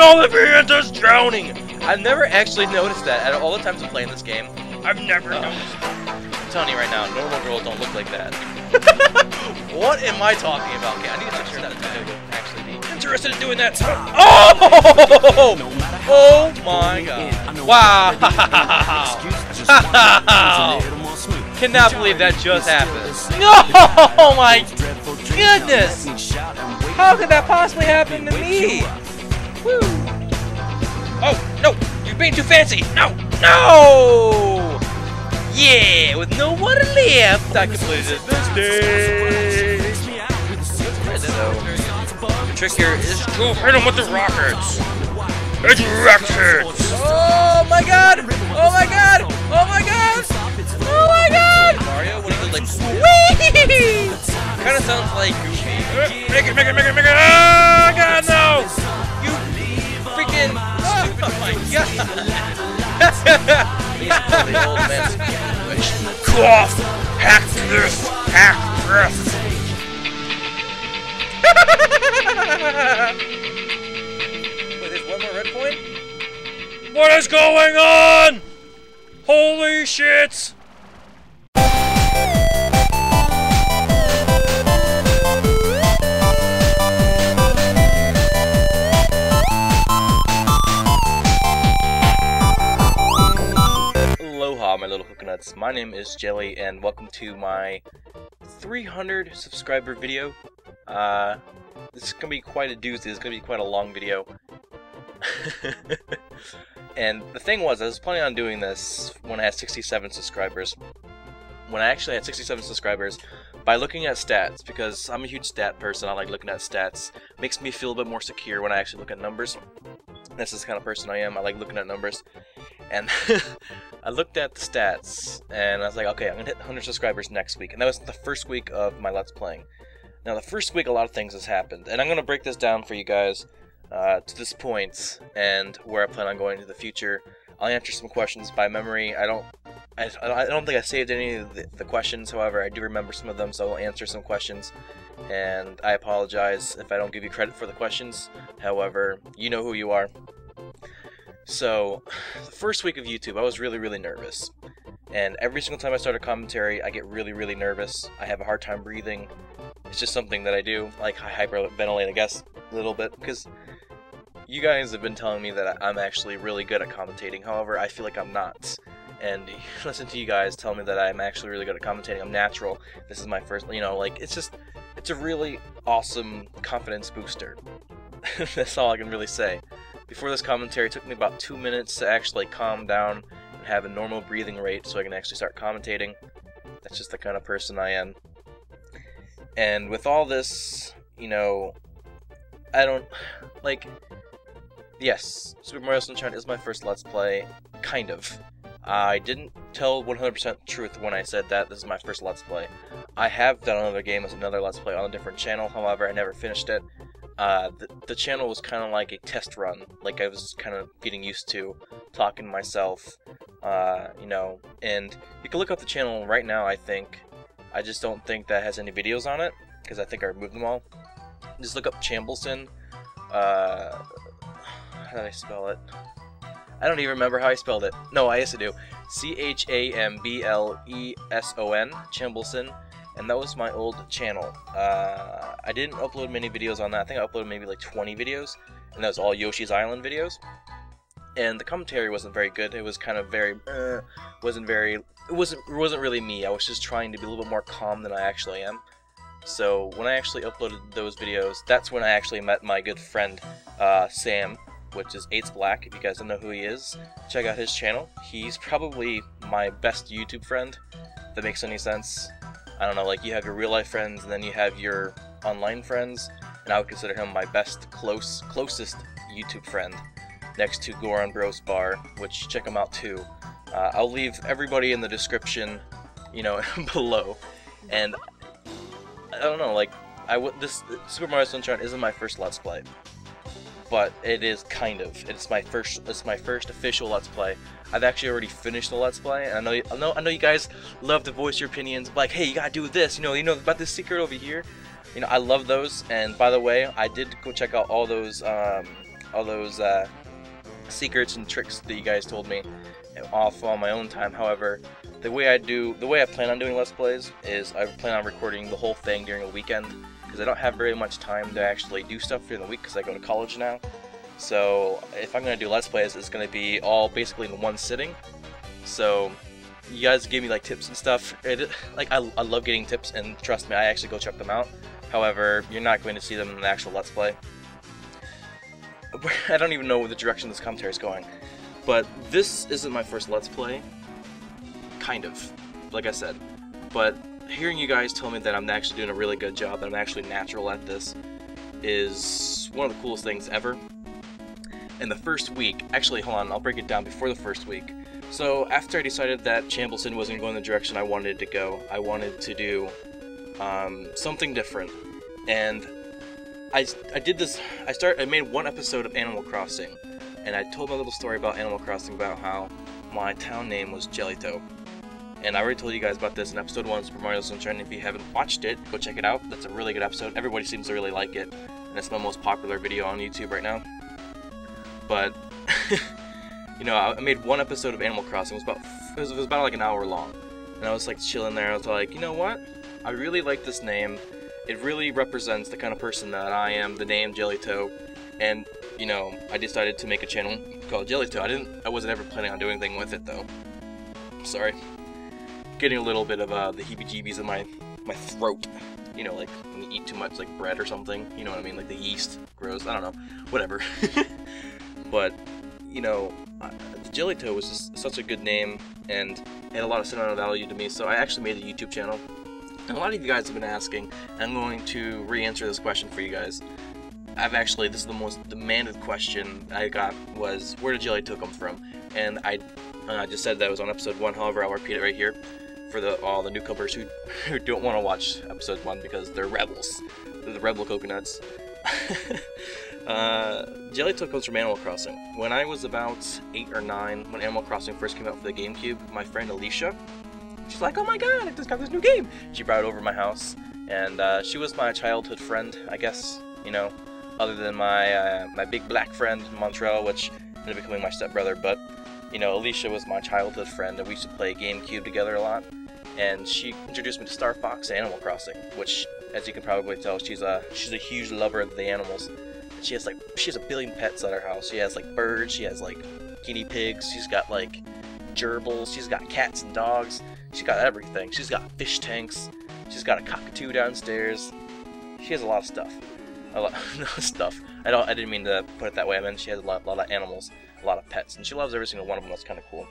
Ollivander's drowning! I've never actually noticed that at all the times I'm playing this game. I've never noticed. I'm telling you right now, normal girls don't look like that. What am I talking about? Okay, I need to make sure that I would actually be interested in doing that. Oh! Oh my god. Wow! Cannot believe that just happened. No! Oh my goodness! How could that possibly happen to me? Woo! Oh, no! You're being too fancy! No! No! Yeah! With no one left, I completed this stage! The trick here is to hit him with the rockets! It's rockets! Oh my god! Oh my god! Oh my god! Oh my god! Mario, what do you do? Like, wee! Kinda sounds like Goofy. Make it! Oh god, no! You freaking... Oh my god! The old man's cough! Hack this! Hack this! Wait, there's one more red coin? What is going on? Holy shit! Aloha, my little coconuts. My name is Jelly, and welcome to my 300 subscriber video. This is gonna be quite a doozy. This is gonna be quite a long video. And the thing was, I was planning on doing this when I had 67 subscribers. When I actually had 67 subscribers, by looking at stats, because I'm a huge stat person, I like looking at stats. Makes me feel a bit more secure when I actually look at numbers. That's the kind of person I am. I like looking at numbers. And I looked at the stats, and I was like, okay, I'm gonna hit 100 subscribers next week. And that was the first week of my Let's Playing. Now, the first week, a lot of things has happened, and I'm gonna break this down for you guys to this point, and where I plan on going into the future. I'll answer some questions by memory. I don't think I saved any of the questions. However, I do remember some of them, so I'll answer some questions. And I apologize if I don't give you credit for the questions. However, you know who you are. So, the first week of YouTube, I was really nervous. And every single time I start a commentary, I get really nervous. I have a hard time breathing. It's just something that I do. Like, I hyperventilate, I guess, a little bit. Because you guys have been telling me that I'm actually really good at commentating. However, I feel like I'm not. And listen to you guys tell me that I'm actually really good at commentating. I'm natural. This is my first, you know, like, it's a really awesome confidence booster. That's all I can really say. Before this commentary, it took me about 2 minutes to actually calm down and have a normal breathing rate so I can actually start commentating. That's just the kind of person I am. And with all this, you know, I don't, like, yes, Super Mario Sunshine is my first Let's Play, kind of. I didn't tell 100% truth when I said that this is my first Let's Play. I have done another game as another Let's Play on a different channel, however, I never finished it. The channel was kind of like a test run, like I was kind of getting used to talking to myself, you know, and you can look up the channel right now, I think. I just don't think that has any videos on it, because I think I removed them all. Just look up Chambleson. How did I spell it? I don't even remember how I spelled it. No, I used to do. C-H-A-M-B-L-E-S-O-N, Chambleson. And that was my old channel. I didn't upload many videos on that. I think I uploaded maybe like 20 videos, and that was all Yoshi's Island videos. And the commentary wasn't very good. It was kind of very, it wasn't really me. I was just trying to be a little bit more calm than I actually am. So when I actually uploaded those videos, that's when I actually met my good friend Sam, which is 8sBlack. If you guys don't know who he is, check out his channel. He's probably my best YouTube friend, if that makes any sense. I don't know, like, you have your real-life friends, and then you have your online friends, and I would consider him my best, closest YouTube friend, next to Goron Bros Bar, which, check him out too. I'll leave everybody in the description, you know, below. And, I don't know, like, this Super Mario Sunshine isn't my first Let's Play, but it is kind of. It's my first official Let's Play. I've actually already finished the Let's Play, and I know you guys love to voice your opinions, like, hey, you gotta do this, you know about this secret over here. You know, I love those, and by the way, I did go check out all those all those secrets and tricks that you guys told me off on my own time. However, the way I plan on doing Let's Plays is I plan on recording the whole thing during a weekend, because I don't have very much time to actually do stuff during the week because I go to college now. So if I'm going to do Let's Plays, it's going to be all basically in one sitting. So you guys give me like tips and stuff. I love getting tips, and trust me, I actually go check them out. However, you're not going to see them in the actual Let's Play. I don't even know the direction this commentary is going. But this isn't my first Let's Play. Kind of, like I said. But hearing you guys tell me that I'm actually doing a really good job, that I'm actually natural at this, is one of the coolest things ever. In the first week, actually, hold on, I'll break it down before the first week. So after I decided that Chambleson wasn't going the direction I wanted to go, I wanted to do something different. And I did this. I made one episode of Animal Crossing, and I told my little story about Animal Crossing, about how my town name was Jellytoe. And I already told you guys about this in episode 1 of Super Mario Sunshine. If you haven't watched it, go check it out. That's a really good episode. Everybody seems to really like it, and it's my most popular video on YouTube right now. But you know, I made one episode of Animal Crossing. It was about like an hour long, and I was like chilling there. I was like, you know what? I really like this name. It really represents the kind of person that I am. The name Jellytoe, and you know, I decided to make a channel called Jellytoe. I wasn't ever planning on doing anything with it though. Sorry. Getting a little bit of the heebie-jeebies in my throat. You know, like when you eat too much like bread or something. You know what I mean? Like the yeast grows. I don't know. Whatever. But you know, Jellytoe was just such a good name, and it had a lot of sentimental value to me. So I actually made a YouTube channel. And a lot of you guys have been asking, and I'm going to re-answer this question for you guys. This is the most demanded question I got, was where did Jellytoe come from? And I just said that it was on episode 1. However, I'll repeat it right here for all the newcomers who don't want to watch episode 1 because they're rebels. They're the rebel coconuts. Jellytoe comes from Animal Crossing. When I was about 8 or 9, when Animal Crossing first came out for the GameCube, my friend Alicia, she's like, oh my god, I just got this new game! She brought it over to my house, and she was my childhood friend, I guess, you know, other than my big black friend, Montreal, which ended up becoming my stepbrother. But you know, Alicia was my childhood friend, and we used to play GameCube together a lot. And she introduced me to Star Fox and Animal Crossing, which, as you can probably tell, she's a huge lover of the animals. And she has a billion pets at her house. She has like birds, she has like guinea pigs, she's got like gerbils, she's got cats and dogs, she's got everything. She's got fish tanks, she's got a cockatoo downstairs. She has a lot of stuff. A lot of stuff. I didn't mean to put it that way. I meant she has a lot of animals, a lot of pets, and she loves every single one of them. That's kind of cool.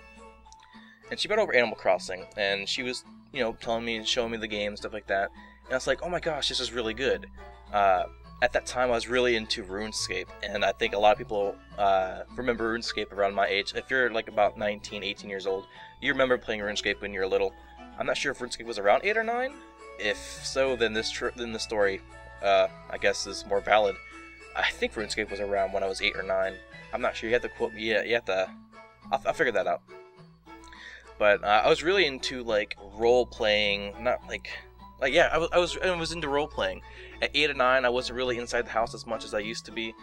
And she brought over Animal Crossing, and she was, you know, telling me and showing me the game, stuff like that. And I was like, oh my gosh, this is really good. At that time, I was really into RuneScape, and I think a lot of people remember RuneScape around my age. If you're like about 19, 18 years old, you remember playing RuneScape when you were little. I'm not sure if RuneScape was around 8 or 9. If so, then this story, I guess, is more valid. I think RuneScape was around when I was 8 or 9. I'm not sure. You have to quote me. Yeah, you have to. I'll figure that out. But I was really into like role playing, not yeah, I was into role playing. At 8 or 9, I wasn't really inside the house as much as I used to be,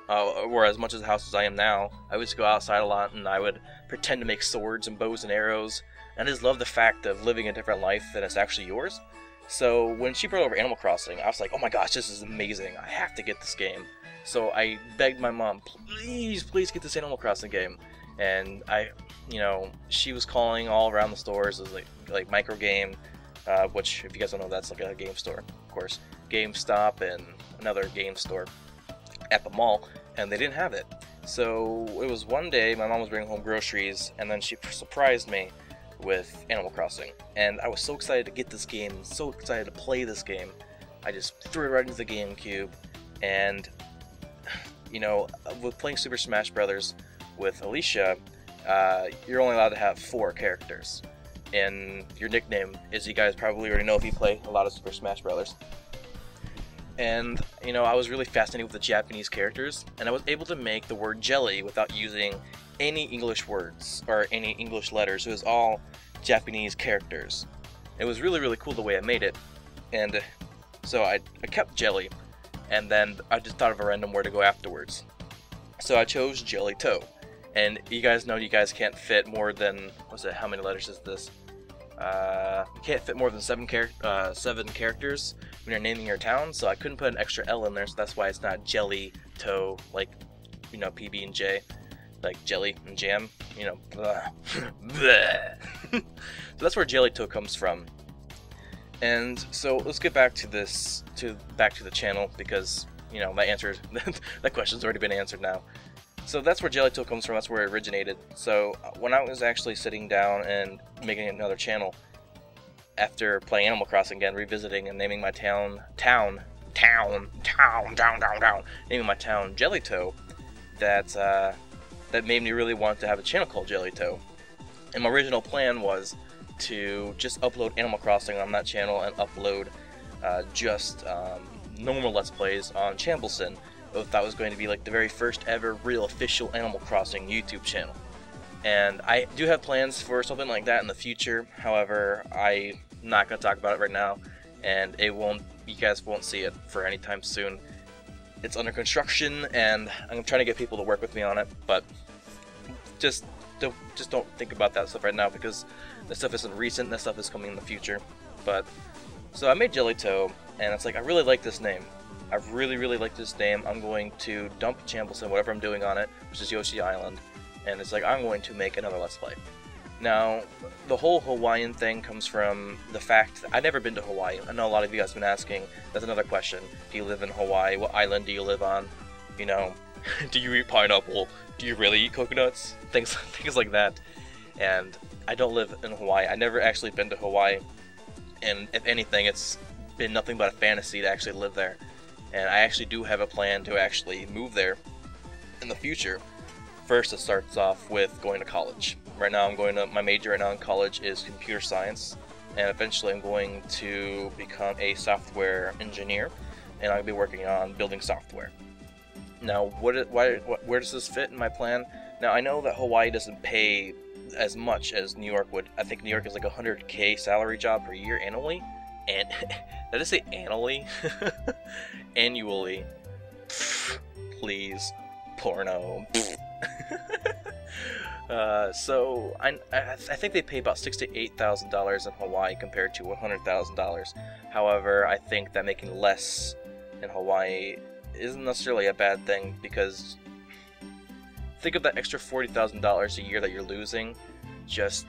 or as much as the house as I am now. I would just go outside a lot, and I would pretend to make swords and bows and arrows. And I just love the fact of living a different life than it's actually yours. So when she brought over Animal Crossing, I was like, oh my gosh, this is amazing. I have to get this game. So I begged my mom, please get this Animal Crossing game. And you know, she was calling all around the stores. It was like Micro Game, which, if you guys don't know, that's like a game store, of course. GameStop and another game store at the mall, and they didn't have it. So it was one day my mom was bringing home groceries, and then she surprised me with Animal Crossing. And I was so excited to get this game, so excited to play this game. I just threw it right into the GameCube, and you know, with playing Super Smash Brothers with Alicia, you're only allowed to have 4 characters. And your nickname, as you guys probably already know if you play a lot of Super Smash Brothers. And, you know, I was really fascinated with the Japanese characters, and I was able to make the word jelly without using any English words or any English letters. It was all Japanese characters. It was really, really cool the way I made it. And so I kept jelly, and then I just thought of a random word to go afterwards. So I chose Jelly Toe. And you guys know you guys can't fit more than, what's it, how many letters is this? You can't fit more than 7 characters when you're naming your town, so I couldn't put an extra L in there, so that's why it's not Jelly Toe, like, you know, PB and J, like jelly and jam, you know, blah. Blah. So that's where Jelly Toe comes from. And so let's get back to this, back to the channel, because, you know, that question's already been answered now. So that's where Jelly Toe comes from, that's where it originated. So when I was actually sitting down and making another channel, after playing Animal Crossing again, revisiting and naming my town, naming my town Jelly Toe, that made me really want to have a channel called Jelly Toe. And my original plan was to just upload Animal Crossing on that channel and upload just normal Let's Plays on Chambleson. That was going to be like the very first ever real official Animal Crossing YouTube channel. And I do have plans for something like that in the future, however, I'm not going to talk about it right now, and you guys won't see it for any time soon. It's under construction, and I'm trying to get people to work with me on it, but just don't think about that stuff right now, because that stuff isn't recent, that stuff is coming in the future. But so I made Jelly Toe, and it's like, I really like this name. I really like this name. I'm going to dump Chambleson, whatever I'm doing on it, which is Yoshi Island, and it's like, I'm going to make another Let's Play. Now, the whole Hawaiian thing comes from the fact that I've never been to Hawaii. I know a lot of you guys have been asking. That's another question. Do you live in Hawaii? What island do you live on? You know, do you eat pineapple? Do you really eat coconuts? Things like that. And I don't live in Hawaii. I've never actually been to Hawaii. And if anything, it's been nothing but a fantasy to actually live there. And I actually do have a plan to actually move there in the future. First, it starts off with going to college. Right now, my major right now in college is computer science, and eventually I'm going to become a software engineer, and I'll be working on building software. Now, where does this fit in my plan? Now, I know that Hawaii doesn't pay as much as New York would. I think New York is like a $100K salary job per year annually. And did I say annually? Annually. Please. Porno. So I think they pay about $6,000 to $8,000 in Hawaii compared to $100,000. However, I think that making less in Hawaii isn't necessarily a bad thing, because think of that extra $40,000 a year that you're losing. Just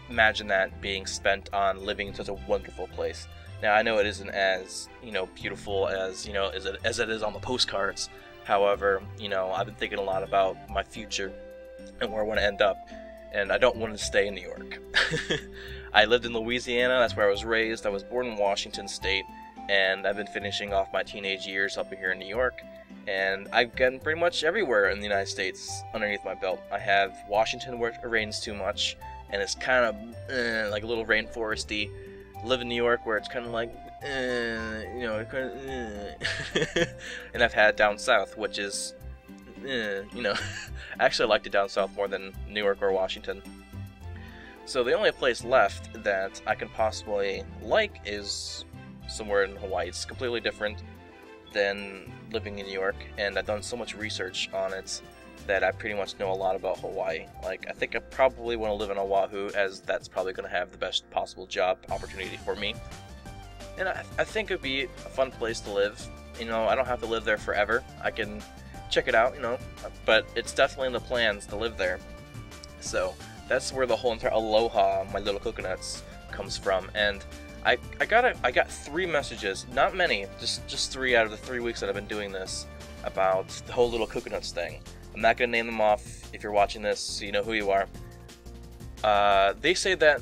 imagine that being spent on living in such a wonderful place. Now, I know it isn't as, you know, beautiful as, you know, as it is on the postcards. However, you know, I've been thinking a lot about my future and where I want to end up, and I don't want to stay in New York. I lived in Louisiana, that's where I was raised. I was born in Washington State, and I've been finishing off my teenage years up here in New York, and I've gotten pretty much everywhere in the United States underneath my belt. I have Washington, where it rains too much, and it's kind of like a little rainforesty. Live in New York, where it's kind of like, you know, and I've had down south, which is, you know, actually I liked it down south more than New York or Washington. So the only place left that I can possibly like is somewhere in Hawaii. It's completely different than living in New York, and I've done so much research on it that I pretty much know a lot about Hawaii. Like, I think I probably want to live in Oahu, as that's probably going to have the best possible job opportunity for me. And I think it'd be a fun place to live. You know, I don't have to live there forever. I can check it out, you know, but it's definitely in the plans to live there. So that's where the whole entire aloha, my little coconuts, comes from. And I got 3 messages, not many, just 3 out of the 3 weeks that I've been doing this, about the whole little coconuts thing. I'm not going to name them off. If you're watching this, so you know who you are. They say that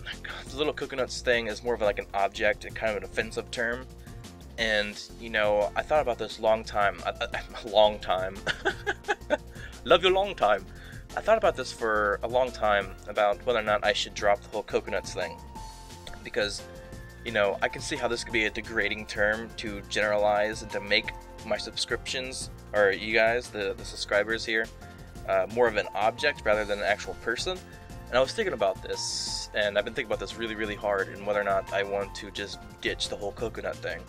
the little coconuts thing is more of like an object and kind of an offensive term. And, you know, I thought about this long time. Long time. Love you long time. I thought about this for a long time, about whether or not I should drop the whole coconuts thing. Because, you know, I can see how this could be a degrading term to generalize and to make my subscriptions, or you guys, the subscribers here, more of an object rather than an actual person. And I was thinking about this, and I've been thinking about this really hard, and whether or not I want to just ditch the whole coconut thing.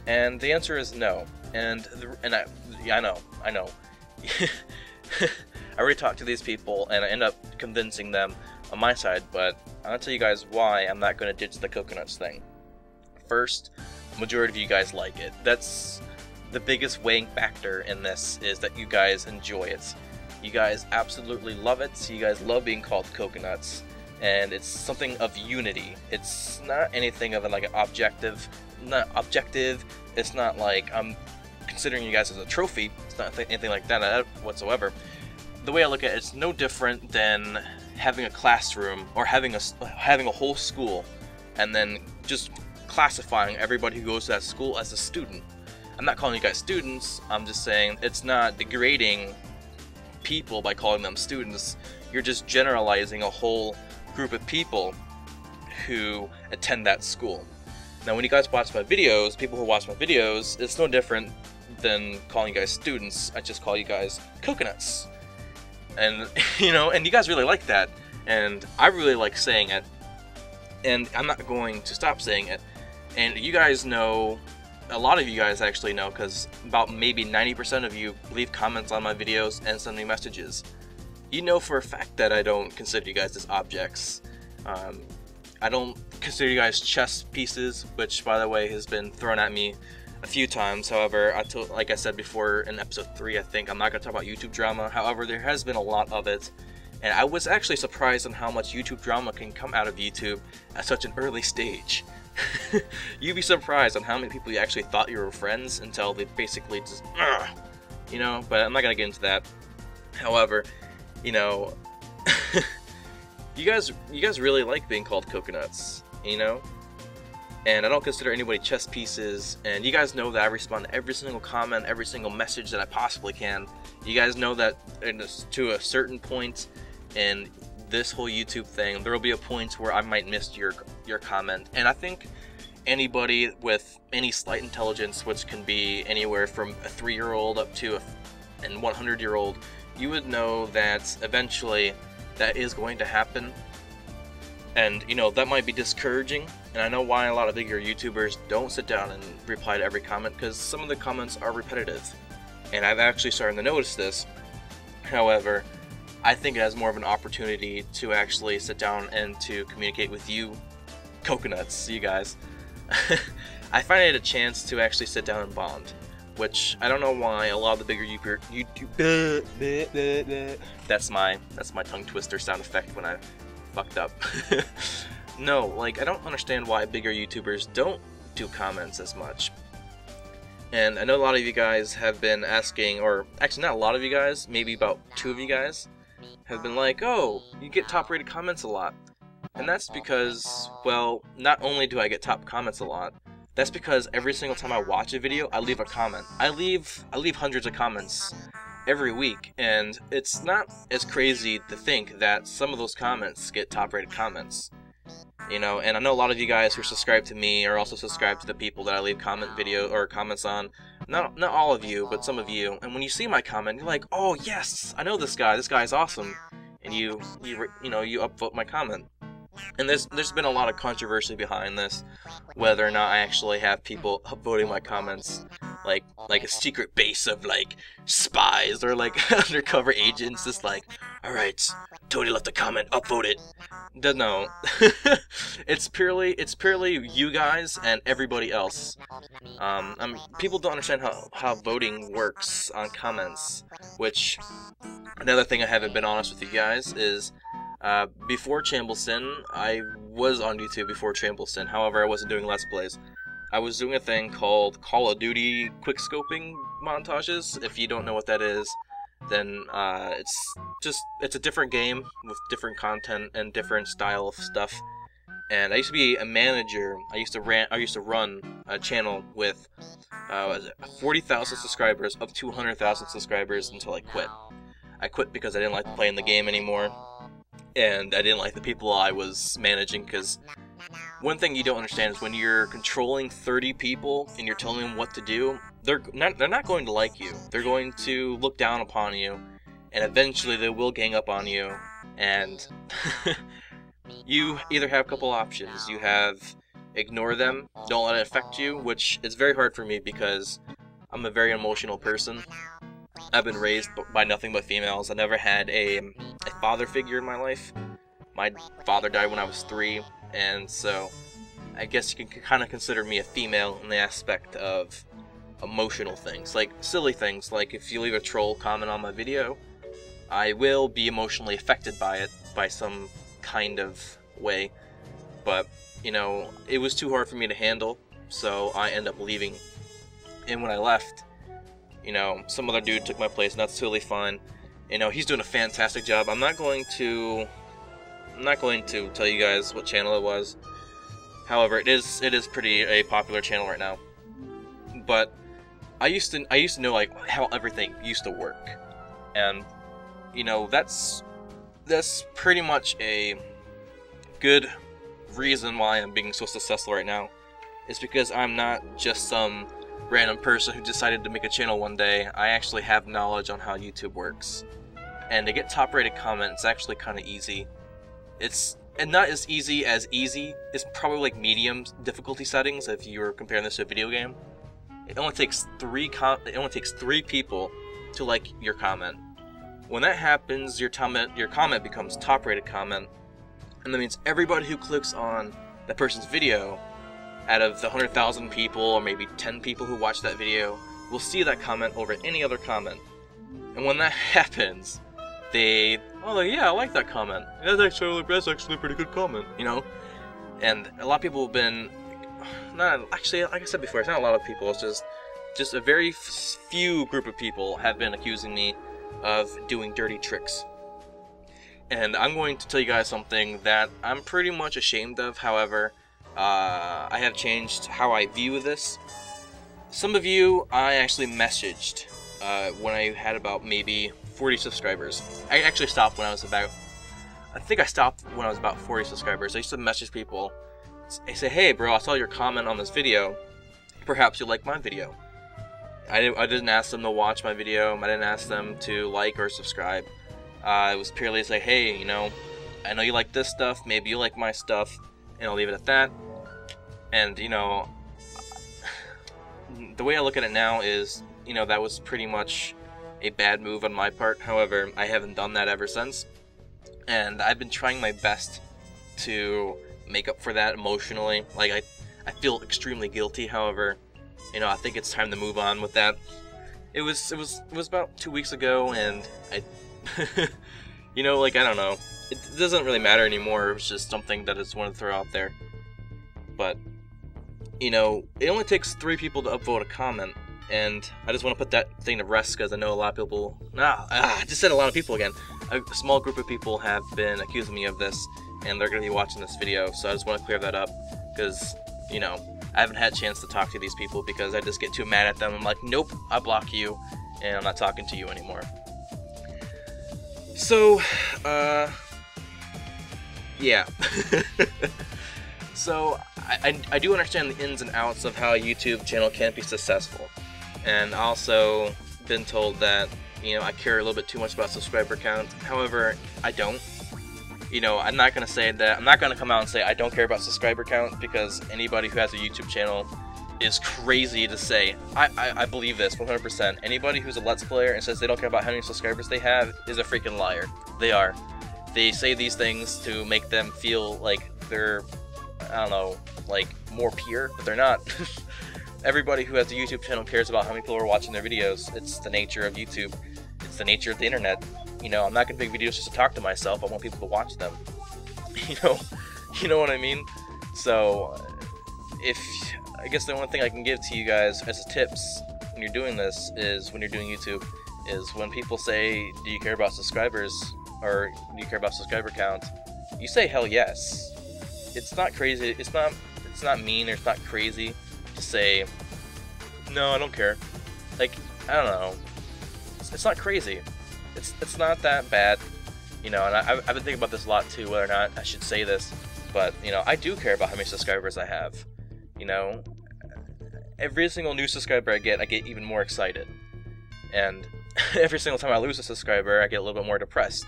And the answer is no. And I know. I already talked to these people, and I end up convincing them on my side, but I'm gonna tell you guys why I'm not gonna ditch the coconuts thing. First, majority of you guys like it. That's the biggest weighing factor in this, is that you guys enjoy it. You guys absolutely love it. You guys love being called coconuts, and it's something of unity. It's not anything of like an objective. It's not like I'm considering you guys as a trophy. It's not anything like that whatsoever. The way I look at it, it's no different than having a classroom or having a whole school, and then just classifying everybody who goes to that school as a student. I'm not calling you guys students. I'm just saying it's not degrading people by calling them students. You're just generalizing a whole group of people who attend that school. Now, when you guys watch my videos, people who watch my videos, it's no different than calling you guys students. I just call you guys coconuts. And, you know, and you guys really like that. And I really like saying it. And I'm not going to stop saying it. And you guys know, a lot of you guys actually know, because about maybe 90% of you leave comments on my videos and send me messages. You know for a fact that I don't consider you guys as objects. I don't consider you guys chess pieces, which, by the way, has been thrown at me a few times. However, like I said before in episode 3, I think, I'm not going to talk about YouTube drama. However, there has been a lot of it, and I was actually surprised on how much YouTube drama can come out of YouTube at such an early stage. You'd be surprised on how many people you actually thought you were friends until they basically just, you know, but I'm not going to get into that. However, you know, you guys really like being called coconuts, you know? And I don't consider anybody chess pieces, and you guys know that I respond to every single comment, every single message that I possibly can. You guys know that to a certain point in this whole YouTube thing, there will be a point where I might miss your comment. And I think anybody with any slight intelligence, which can be anywhere from a 3-year-old up to a 100-year-old, you would know that eventually that is going to happen. And, you know, that might be discouraging, and I know why a lot of bigger YouTubers don't sit down and reply to every comment, because some of the comments are repetitive. And I've actually started to notice this. However, I think it has more of an opportunity to actually sit down and to communicate with you coconuts, you guys. I find it a chance to actually sit down and bond, which I don't know why a lot of the bigger that's my tongue twister sound effect when I fucked up. No, like, I don't understand why bigger YouTubers don't do comments as much. And I know a lot of you guys have been asking, or actually not a lot of you guys, maybe about 2 of you guys have been like, oh, you get top rated comments a lot. And that's because, well, not only do I get top comments a lot, that's because every single time I watch a video, I leave a comment. I leave hundreds of comments every week, and it's not as crazy to think that some of those comments get top rated comments. You know, and I know a lot of you guys who are subscribed to me are also subscribed to the people that I leave comments on. Not all of you, but some of you. And when you see my comment, you're like, oh yes, I know this guy. This guy's awesome. And you upvote my comment. And there's been a lot of controversy behind this, whether or not I actually have people upvoting my comments, like a secret base of like spies or like undercover agents, just like, all right, Tony left a comment, upvote it. No, it's purely you guys and everybody else. People don't understand how voting works on comments. Which, another thing I haven't been honest with you guys is, before Chambleston, I was on YouTube before Chambleston. However, I wasn't doing Let's Plays. I was doing a thing called Call of Duty quickscoping montages. If you don't know what that is, then it's a different game with different content and different style of stuff. And I used to be a manager. I used to run a channel with 40,000 subscribers up to 100,000 subscribers until I quit. I quit because I didn't like playing the game anymore, and I didn't like the people I was managing, because one thing you don't understand is when you're controlling 30 people and you're telling them what to do, they're not going to like you. They're going to look down upon you, and eventually they will gang up on you, and you either have a couple options. You have ignore them, don't let it affect you, which is very hard for me because I'm a very emotional person. I've been raised by nothing but females. I never had a father figure in my life. My father died when I was 3, and so I guess you can kind of consider me a female in the aspect of emotional things, like silly things, like if you leave a troll comment on my video, I will be emotionally affected by it, by some kind of way, but, you know, it was too hard for me to handle, so I ended up leaving, and when I left, you know, some other dude took my place, and that's totally fine. You know, he's doing a fantastic job. I'm not going to tell you guys what channel it was. However, it is pretty a popular channel right now. But I used to know like how everything used to work, and you know that's pretty much a good reason why I'm being so successful right now. It's because I'm not just some random person who decided to make a channel one day. I actually have knowledge on how YouTube works, and to get top-rated comments, it's actually kind of easy. It's not as easy as easy. It's probably like medium difficulty settings if you're comparing this to a video game. It only takes 3 people to like your comment. When that happens, your comment becomes top-rated comment, and that means everybody who clicks on that person's video, out of the 100,000 people or maybe 10 people who watch that video, will see that comment over any other comment. And when that happens, yeah, I like that comment. That's actually a pretty good comment, you know. And a lot of people have been, actually, like I said before, it's not a lot of people. It's just a very few group of people have been accusing me of doing dirty tricks. And I'm going to tell you guys something that I'm pretty much ashamed of. However, I have changed how I view this. Some of you I actually messaged when I had about maybe 40 subscribers. I actually stopped when I was about, I think I stopped when I was about 40 subscribers. I used to message people. I say, hey bro, I saw your comment on this video. Perhaps you like my video. I didn't ask them to watch my video. I didn't ask them to like or subscribe. It was purely say, hey, you know, I know you like this stuff. Maybe you like my stuff. And I'll leave it at that. And, you know, the way I look at it now is, you know, that was pretty much a bad move on my part. However, I haven't done that ever since. And I've been trying my best to make up for that emotionally. Like, I feel extremely guilty. However, you know, I think it's time to move on with that. It was about 2 weeks ago, and I, you know, like, I don't know. It doesn't really matter anymore. It was just something that I just wanted to throw out there. But, you know, it only takes 3 people to upvote a comment, and I just want to put that thing to rest because I know a lot of people. I just said a lot of people again. A small group of people have been accusing me of this, and they're going to be watching this video, so I just want to clear that up because, you know, I haven't had a chance to talk to these people because I just get too mad at them. I'm like, nope, I block you, and I'm not talking to you anymore. So, yeah. So, I do understand the ins and outs of how a YouTube channel can be successful. And also been told that, you know, I care a little bit too much about subscriber count. However, I don't. You know, I'm not going to say that. I'm not going to come out and say I don't care about subscriber count, because anybody who has a YouTube channel is crazy to say. I believe this 100%. Anybody who's a Let's Player and says they don't care about how many subscribers they have is a freaking liar. They are. They say these things to make them feel like they're, I don't know, like more pure, but they're not. Everybody who has a YouTube channel cares about how many people are watching their videos. It's the nature of YouTube. It's the nature of the internet. You know, I'm not going to make videos just to talk to myself. I want people to watch them. You know what I mean? So, I guess the only thing I can give to you guys as tips when you're doing this is, when you're doing YouTube, is when people say, do you care about subscribers, or do you care about subscriber count, you say hell yes. It's not crazy, it's not mean, or it's not crazy to say, no, I don't care. Like, I don't know. It's not crazy. It's not that bad, you know. And I've been thinking about this a lot too, whether or not I should say this, but you know, I do care about how many subscribers I have. You know, every single new subscriber I get even more excited, and every single time I lose a subscriber, I get a little bit more depressed.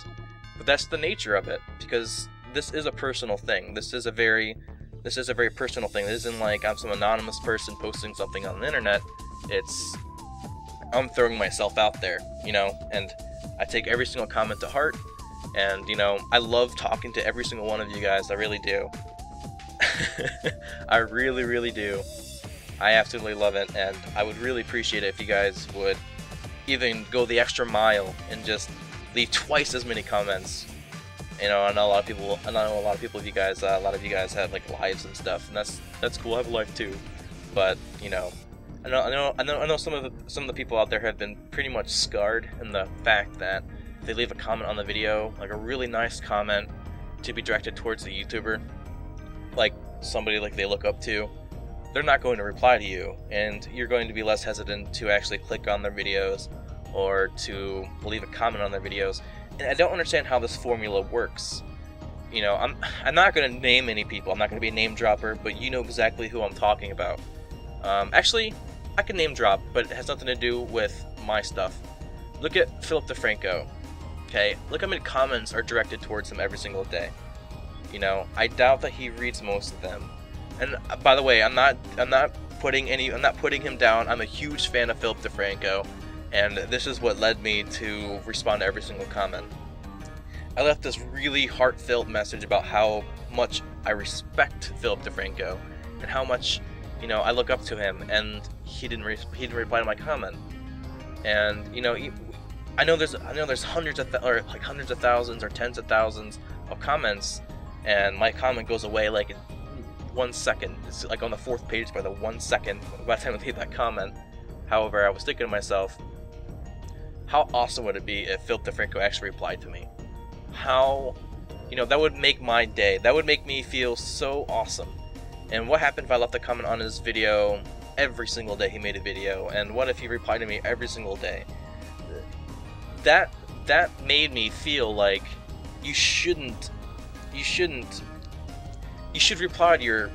But that's the nature of it, because this is a personal thing. This is a very personal thing. This isn't like I'm some anonymous person posting something on the internet. I'm throwing myself out there, you know, and I take every single comment to heart, and, you know, I love talking to every single one of you guys, I really do. I really, really do. I absolutely love it, and I would really appreciate it if you guys would even go the extra mile and just leave twice as many comments. You know, I know a lot of people of you guys, a lot of you guys have like lives and stuff, and that's cool. I have a life too, but you know, I know some of the people out there have been pretty much scarred in the fact that if they leave a comment on the video, like a really nice comment to be directed towards the YouTuber, like somebody like they look up to, they're not going to reply to you, and you're going to be less hesitant to actually click on their videos or to leave a comment on their videos. And I don't understand how this formula works. You know, I'm not going to name any people. I'm not going to be a name dropper, but you know exactly who I'm talking about. Actually, I can name drop, but it has nothing to do with my stuff. Look at Philip DeFranco. Okay, look how many comments are directed towards him every single day. You know, I doubt that he reads most of them. And by the way, I'm not putting him down. I'm a huge fan of Philip DeFranco, and this is what led me to respond to every single comment. I left this really heartfelt message about how much I respect Philip DeFranco and how much, you know, I look up to him, and he didn't reply to my comment. And you know, I know there's hundreds of thousands or tens of thousands of comments, and my comment goes away like in 1 second. It's like on the 4th page by the 1 second by the time I leave that comment. However, I was thinking to myself, how awesome would it be if Philip DeFranco actually replied to me? How, you know, that would make my day. That would make me feel so awesome. And what happened if I left a comment on his video every single day he made a video? And what if he replied to me every single day? That made me feel like you should reply to your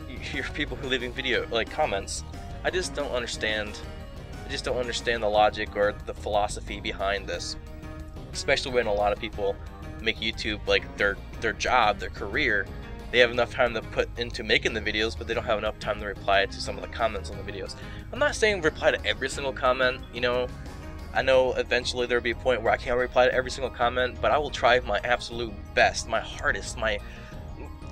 people who are leaving video comments. I just don't understand the logic or the philosophy behind this, especially when a lot of people make YouTube like their job, their career. They have enough time to put into making the videos, but they don't have enough time to reply to some of the comments on the videos. I'm not saying reply to every single comment, you know. I know eventually there'll be a point where I can't reply to every single comment, but I will try my absolute best, my hardest, my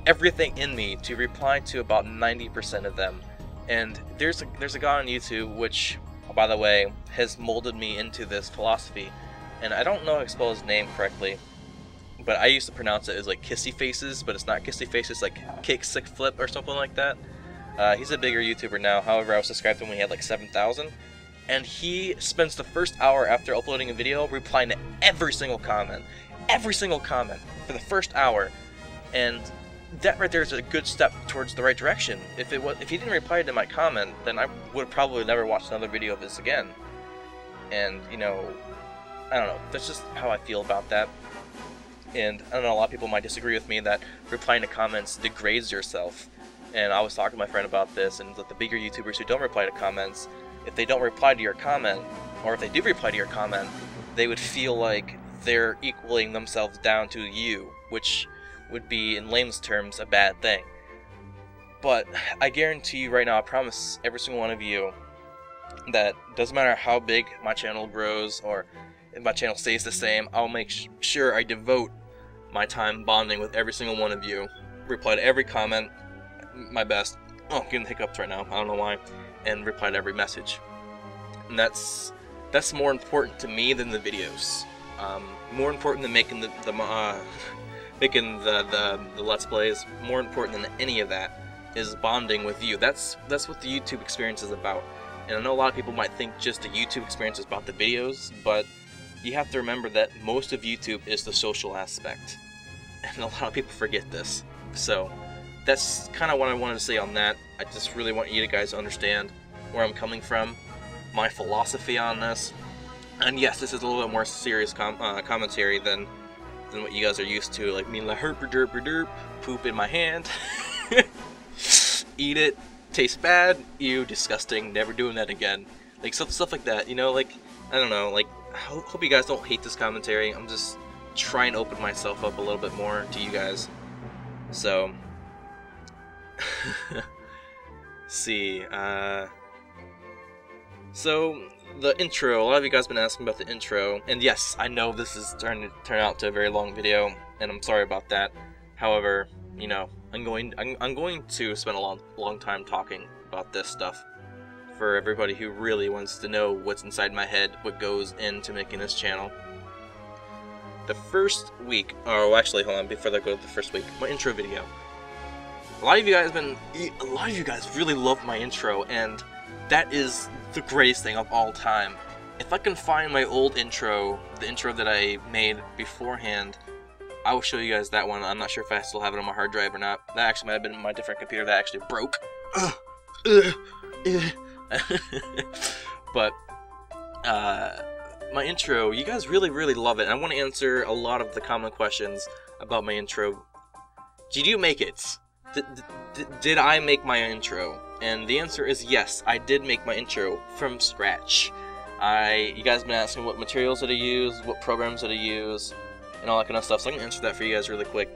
everything in me to reply to about 90% of them. And there's a guy on YouTube, which, by the way, has molded me into this philosophy, and I don't know how to spell his name correctly, but I used to pronounce it as like Kissy Faces, but it's not Kissy Faces, like Kick Sick Flip or something like that. He's a bigger YouTuber now. However, I was subscribed to him when he had like 7,000, and he spends the first hour after uploading a video replying to every single comment for the first hour, and that right there is a good step towards the right direction. If he didn't reply to my comment, then I would probably never watch another video of this again. And you know, I don't know, that's just how I feel about that. And I don't know, a lot of people might disagree with me that replying to comments degrades yourself. And I was talking to my friend about this, and that the bigger YouTubers who don't reply to comments, if they don't reply to your comment, or if they do reply to your comment, they would feel like they're equaling themselves down to you, which would be, in layman's terms, a bad thing. But I guarantee you right now, I promise every single one of you, that doesn't matter how big my channel grows or if my channel stays the same, I'll make sure I devote my time bonding with every single one of you, reply to every comment, my best. Oh, I'm getting hiccups right now, I don't know why, and reply to every message. And that's more important to me than the videos. More important than making the Let's Plays. More important than any of that is bonding with you. That's what the YouTube experience is about. And I know a lot of people might think just the YouTube experience is about the videos, but you have to remember that most of YouTube is the social aspect. And a lot of people forget this. So that's kind of what I wanted to say on that. I just really want you guys to understand where I'm coming from, my philosophy on this. And yes, this is a little bit more serious commentary than what you guys are used to, like me like herper derper derp, poop in my hand, eat it, tastes bad, ew, disgusting, never doing that again. Like stuff like that, you know, like, I don't know, like, I hope you guys don't hate this commentary. I'm just trying to open myself up a little bit more to you guys. So, see, So, the intro, a lot of you guys have been asking about the intro, and yes, I know this is starting to turn out to a very long video, and I'm sorry about that. However, you know, I'm going to spend a long time talking about this stuff for everybody who really wants to know what's inside my head, what goes into making this channel. The first week, oh actually hold on, before I go to the first week, my intro video. A lot of you guys really love my intro, and that is the greatest thing of all time. If I can find my old intro, the intro that I made beforehand, I will show you guys that one. I'm not sure if I still have it on my hard drive or not. That actually might have been my different computer that actually broke. But my intro, you guys really love it, and I want to answer a lot of the common questions about my intro. Did you make it? Did I make my intro? And the answer is yes, I did make my intro from scratch. You guys have been asking what materials did I use, what programs did I use, and all that kind of stuff, so I can answer that for you guys really quick.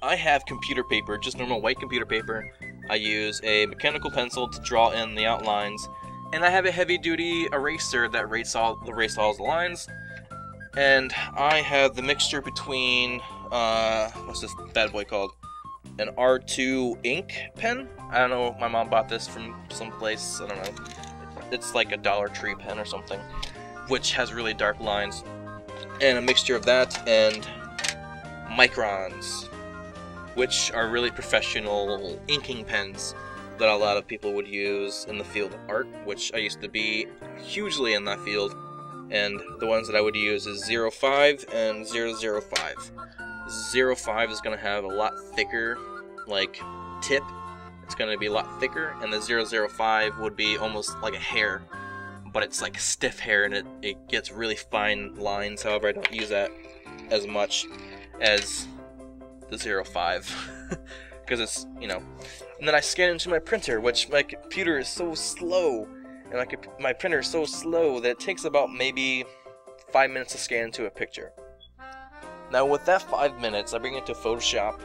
I have computer paper, just normal white computer paper. I use a mechanical pencil to draw in the outlines, and I have a heavy-duty eraser that erases all the lines. And I have the mixture between, what's this bad boy called? An R2 ink pen? I don't know, my mom bought this from someplace, I don't know. It's like a Dollar Tree pen or something, which has really dark lines. And a mixture of that and Microns, which are really professional inking pens that a lot of people would use in the field of art, which I used to be hugely in that field. And the ones that I would use is 05 and 005. 05 is going to have a lot thicker, like, tip. It's going to be a lot thicker, and the 005 would be almost like a hair, but it's like stiff hair, and it gets really fine lines. However, I don't use that as much as the 05, because it's, you know. And then I scan into my printer, which my computer is so slow, and my printer is so slow that it takes about maybe 5 minutes to scan into a picture. Now with that 5 minutes, I bring it to Photoshop,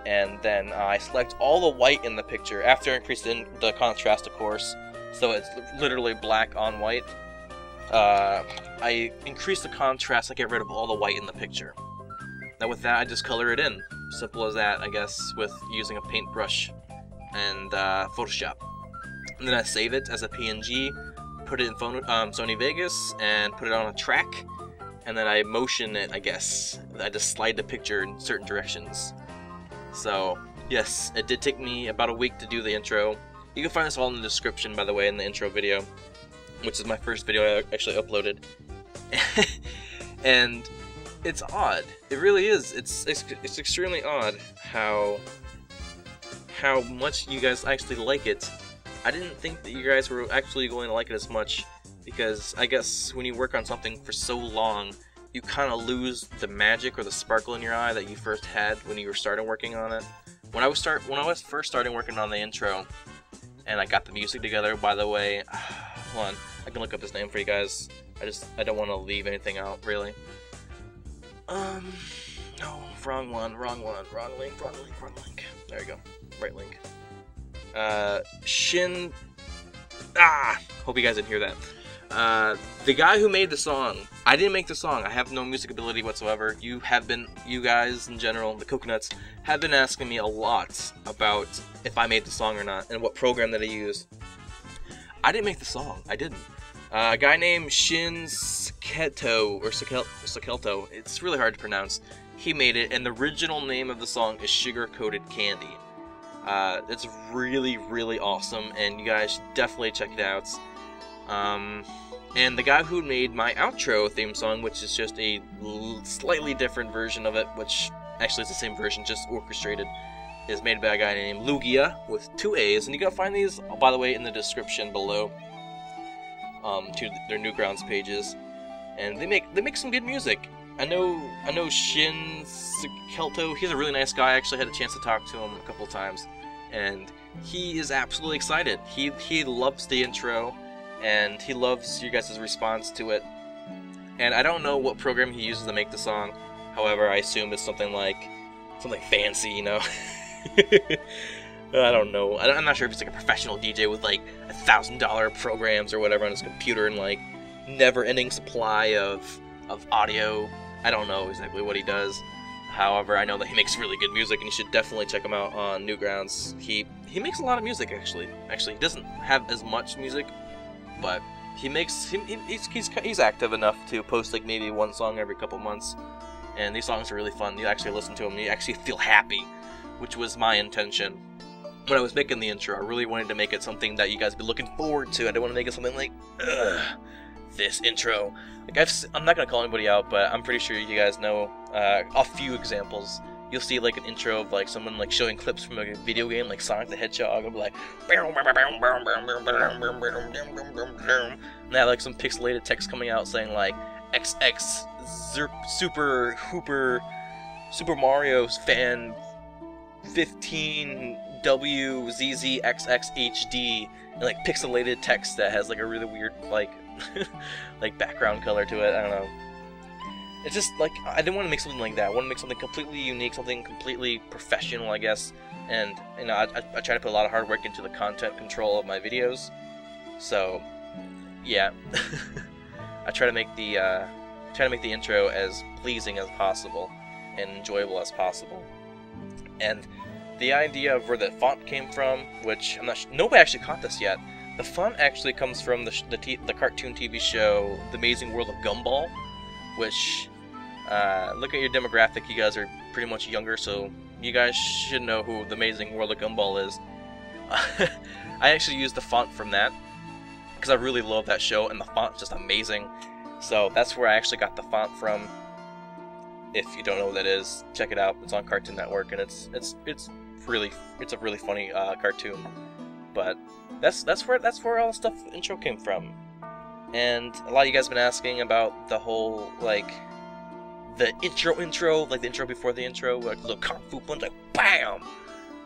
and then I select all the white in the picture, after increasing the contrast, of course, so it's literally black on white. I increase the contrast, I get rid of all the white in the picture. Now with that, I just color it in. Simple as that, I guess, with using a paintbrush and Photoshop. And then I save it as a PNG, put it in Sony Vegas, and put it on a track. And then I motion it, I guess. I just slide the picture in certain directions. So, yes, it did take me about a week to do the intro. You can find this all in the description, by the way, in the intro video, which is my first video I actually uploaded. And it's odd. It really is. It's extremely odd how much you guys actually like it. I didn't think that you guys were actually going to like it as much, because I guess when you work on something for so long, you kind of lose the magic or the sparkle in your eye that you first had when you were starting working on it. When I was first starting working on the intro, and I got the music together, by the way, hold on, I can look up his name for you guys. I don't want to leave anything out, really. No, wrong link. There you go, right link. Hope you guys didn't hear that. The guy who made the song, I didn't make the song, I have no music ability whatsoever. You guys in general, the Coconuts, have been asking me a lot about if I made the song or not, and what program that I used. I didn't make the song, I didn't. A guy named Shin Sakelto, or Sakelto, it's really hard to pronounce, he made it, and the original name of the song is Sugar Coated Candy. It's really awesome, and you guys should definitely check it out. And the guy who made my outro theme song, which is just a slightly different version of it, which actually is the same version, just orchestrated, is made by a guy named Lugia, with 2 A's, and you can find these, by the way, in the description below, to their Newgrounds pages. And they make some good music. I know Shin Sakelto, he's a really nice guy. I actually had a chance to talk to him a couple times, and he is absolutely excited. He loves the intro, and he loves you guys' response to it. And I don't know what program he uses to make the song. However, I assume it's something fancy, you know. I don't know. I'm not sure if he's like a professional DJ with like $1,000 programs or whatever on his computer and like never-ending supply of audio. I don't know exactly what he does. However, I know that he makes really good music, and you should definitely check him out on Newgrounds. He makes a lot of music actually. Actually, he doesn't have as much music, but he makes he's active enough to post like maybe one song every couple months, and these songs are really fun. You actually listen to them, and you actually feel happy, which was my intention. When I was making the intro, I really wanted to make it something that you guys would be looking forward to. I didn't want to make it something like, ugh, this intro. Like I'm not gonna call anybody out, but I'm pretty sure you guys know a few examples. You'll see like an intro of like someone like showing clips from a video game, like Sonic the Hedgehog. I'll be like, and they have like some pixelated text coming out saying like XX Super Hooper Super Mario's fan 15 WZZXXHD, and like pixelated text that has like a really weird like like background color to it. I don't know. It's just like I didn't want to make something like that. I want to make something completely unique, something completely professional, I guess. And you know, I try to put a lot of hard work into the content control of my videos. So yeah, I try to make the intro as pleasing as possible and enjoyable as possible. And the idea of where the font came from, which I'm not sure, nobody actually caught this yet. The font actually comes from the cartoon TV show The Amazing World of Gumball, which, look at your demographic, you guys are pretty much younger, so you guys should know who The Amazing World of Gumball is. I actually used the font from that, because I really love that show, and the font's just amazing. So that's where I actually got the font from. If you don't know what that is, check it out. It's on Cartoon Network, and it's a really funny cartoon. But that's where all the stuff intro came from. And a lot of you guys have been asking about the whole like the intro, like the intro before the intro, like the little kung fu punch, like BAM,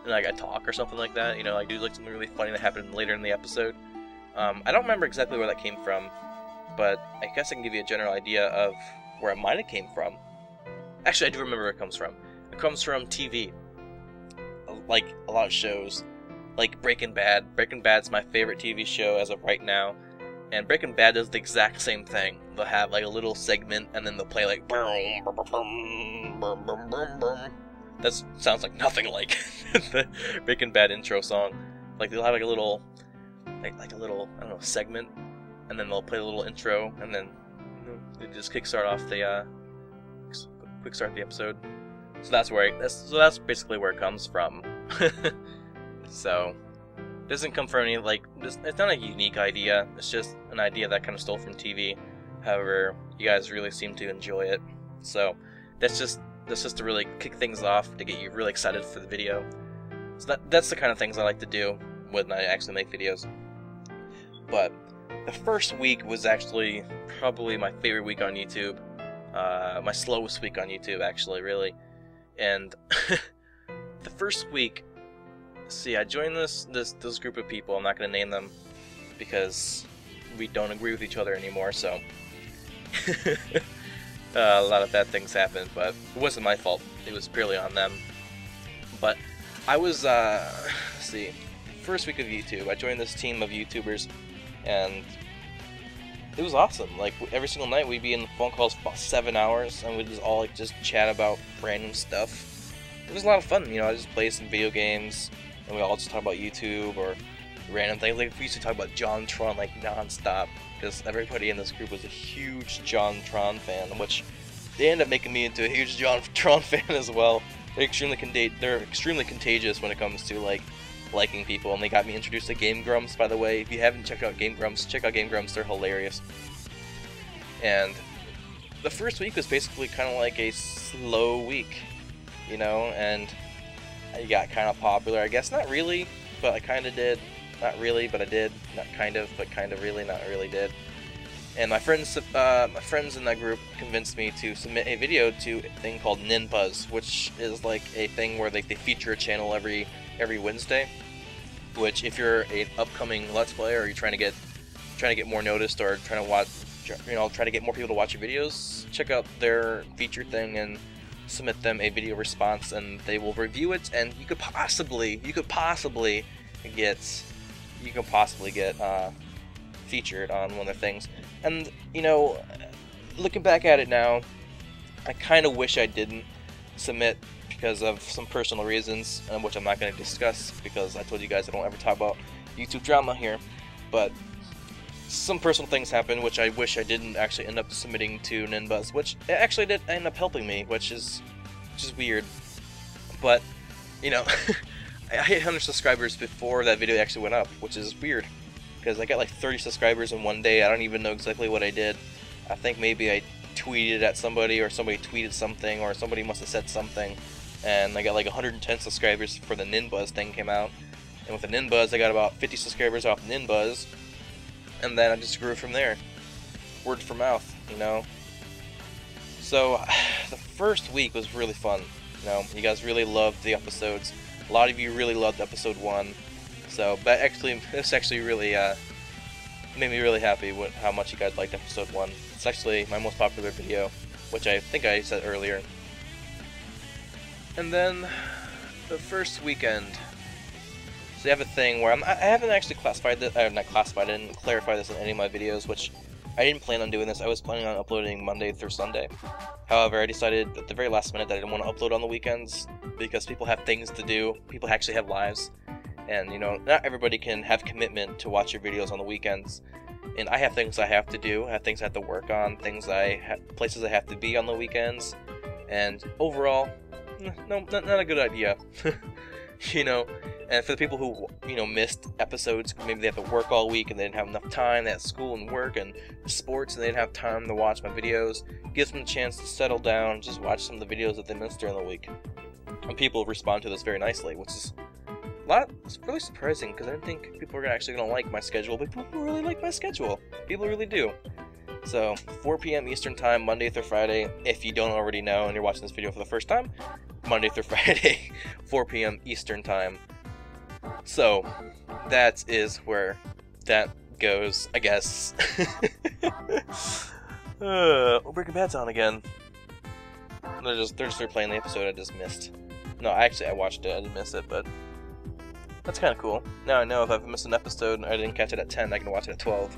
and like I talk or something like that. You know, I do like something really funny that happened later in the episode. I don't remember exactly where that came from, but I guess I can give you a general idea of where it might have came from. Actually, I do remember where it comes from. It comes from TV. Like a lot of shows, like Breaking Bad. Breaking Bad's my favorite TV show as of right now, and Breaking Bad does the exact same thing. They'll have like a little segment, and then they'll play like that sounds like nothing like the Breaking Bad intro song. Like they'll have like a little, like a little, I don't know, segment, and then they'll play a little intro, and then they just kickstart off the quickstart the episode. So that's basically where it comes from. So it doesn't come from any like it's not a unique idea. It's just an idea that kind of stole from TV. However, you guys really seem to enjoy it. So that's just to really kick things off, to get you really excited for the video. So that's the kind of things I like to do when I actually make videos. But the first week was actually probably my favorite week on YouTube. My slowest week on YouTube, actually, really. And the first week, see, I joined this group of people. I'm not going to name them because we don't agree with each other anymore. So a lot of bad things happened, but it wasn't my fault. It was purely on them. But I was, let's see, first week of YouTube, I joined this team of YouTubers, and it was awesome. Like every single night we'd be in phone calls for about 7 hours, and we'd just all like just chat about random stuff. It was a lot of fun, you know. I just played some video games, and we all just talk about YouTube or random things. Like we used to talk about JonTron like non-stop, because everybody in this group was a huge JonTron fan, which they ended up making me into a huge JonTron fan as well. They're extremely contagious when it comes to like liking people, and they got me introduced to Game Grumps, by the way. If you haven't checked out Game Grumps, check out Game Grumps, they're hilarious. And the first week was basically kind of like a slow week, you know, and I got kind of popular, I guess. Not really, but I kind of did. Not really, but I did. Not kind of, but kind of really, not really did. And my friends in that group convinced me to submit a video to a thing called Ninbuzz, which is like a thing where they feature a channel every Wednesday. Which, if you're an upcoming Let's Player, or you're trying to get more noticed, or trying to get more people to watch your videos, check out their feature thing and submit them a video response, and they will review it, and you could possibly get featured on one of their things. And you know, looking back at it now, I kind of wish I didn't submit because of some personal reasons, which I'm not going to discuss because I told you guys I don't ever talk about YouTube drama here. But some personal things happened which I wish I didn't actually end up submitting to Ninbuzz, which it actually did end up helping me, which is weird. But you know, I hit 100 subscribers before that video actually went up, which is weird because I got like 30 subscribers in one day. I don't even know exactly what I did. I think maybe I tweeted at somebody, or somebody tweeted something, or somebody must have said something, and I got like 110 subscribers before the Ninbuzz thing came out. And with the Ninbuzz, I got about 50 subscribers off Ninbuzz, and then I just grew from there. Word for mouth, you know. So the first week was really fun. You know, you guys really loved the episodes. A lot of you really loved episode 1. So, but this actually really made me really happy with how much you guys liked episode 1. It's actually my most popular video, which I think I said earlier. And then the first weekend, so you have a thing where I haven't actually classified this, not classified, I didn't clarify this in any of my videos, which I didn't plan on doing this. I was planning on uploading Monday through Sunday. However, I decided at the very last minute that I didn't want to upload on the weekends because people have things to do. People actually have lives. And, you know, not everybody can have commitment to watch your videos on the weekends. And I have things I have to do, I have things I have to work on, places I have to be on the weekends. And overall, no, not a good idea. You know, and for the people who, you know, missed episodes, maybe they have to work all week and they didn't have enough time, they had school and work and sports and they didn't have time to watch my videos, gives them a chance to settle down and just watch some of the videos that they missed during the week. And people respond to this very nicely, which is it's really surprising because I didn't think people were actually going to like my schedule, but people really like my schedule. People really do. So, 4 p.m. Eastern Time, Monday through Friday. If you don't already know and you're watching this video for the first time, Monday through Friday, 4 p.m. Eastern Time. So, that is where that goes, I guess. Breaking Bad's on again. They're just replaying the episode I just missed. No, actually, I watched it. I didn't miss it, but that's kind of cool. Now I know if I've missed an episode and I didn't catch it at 10, I can watch it at 12.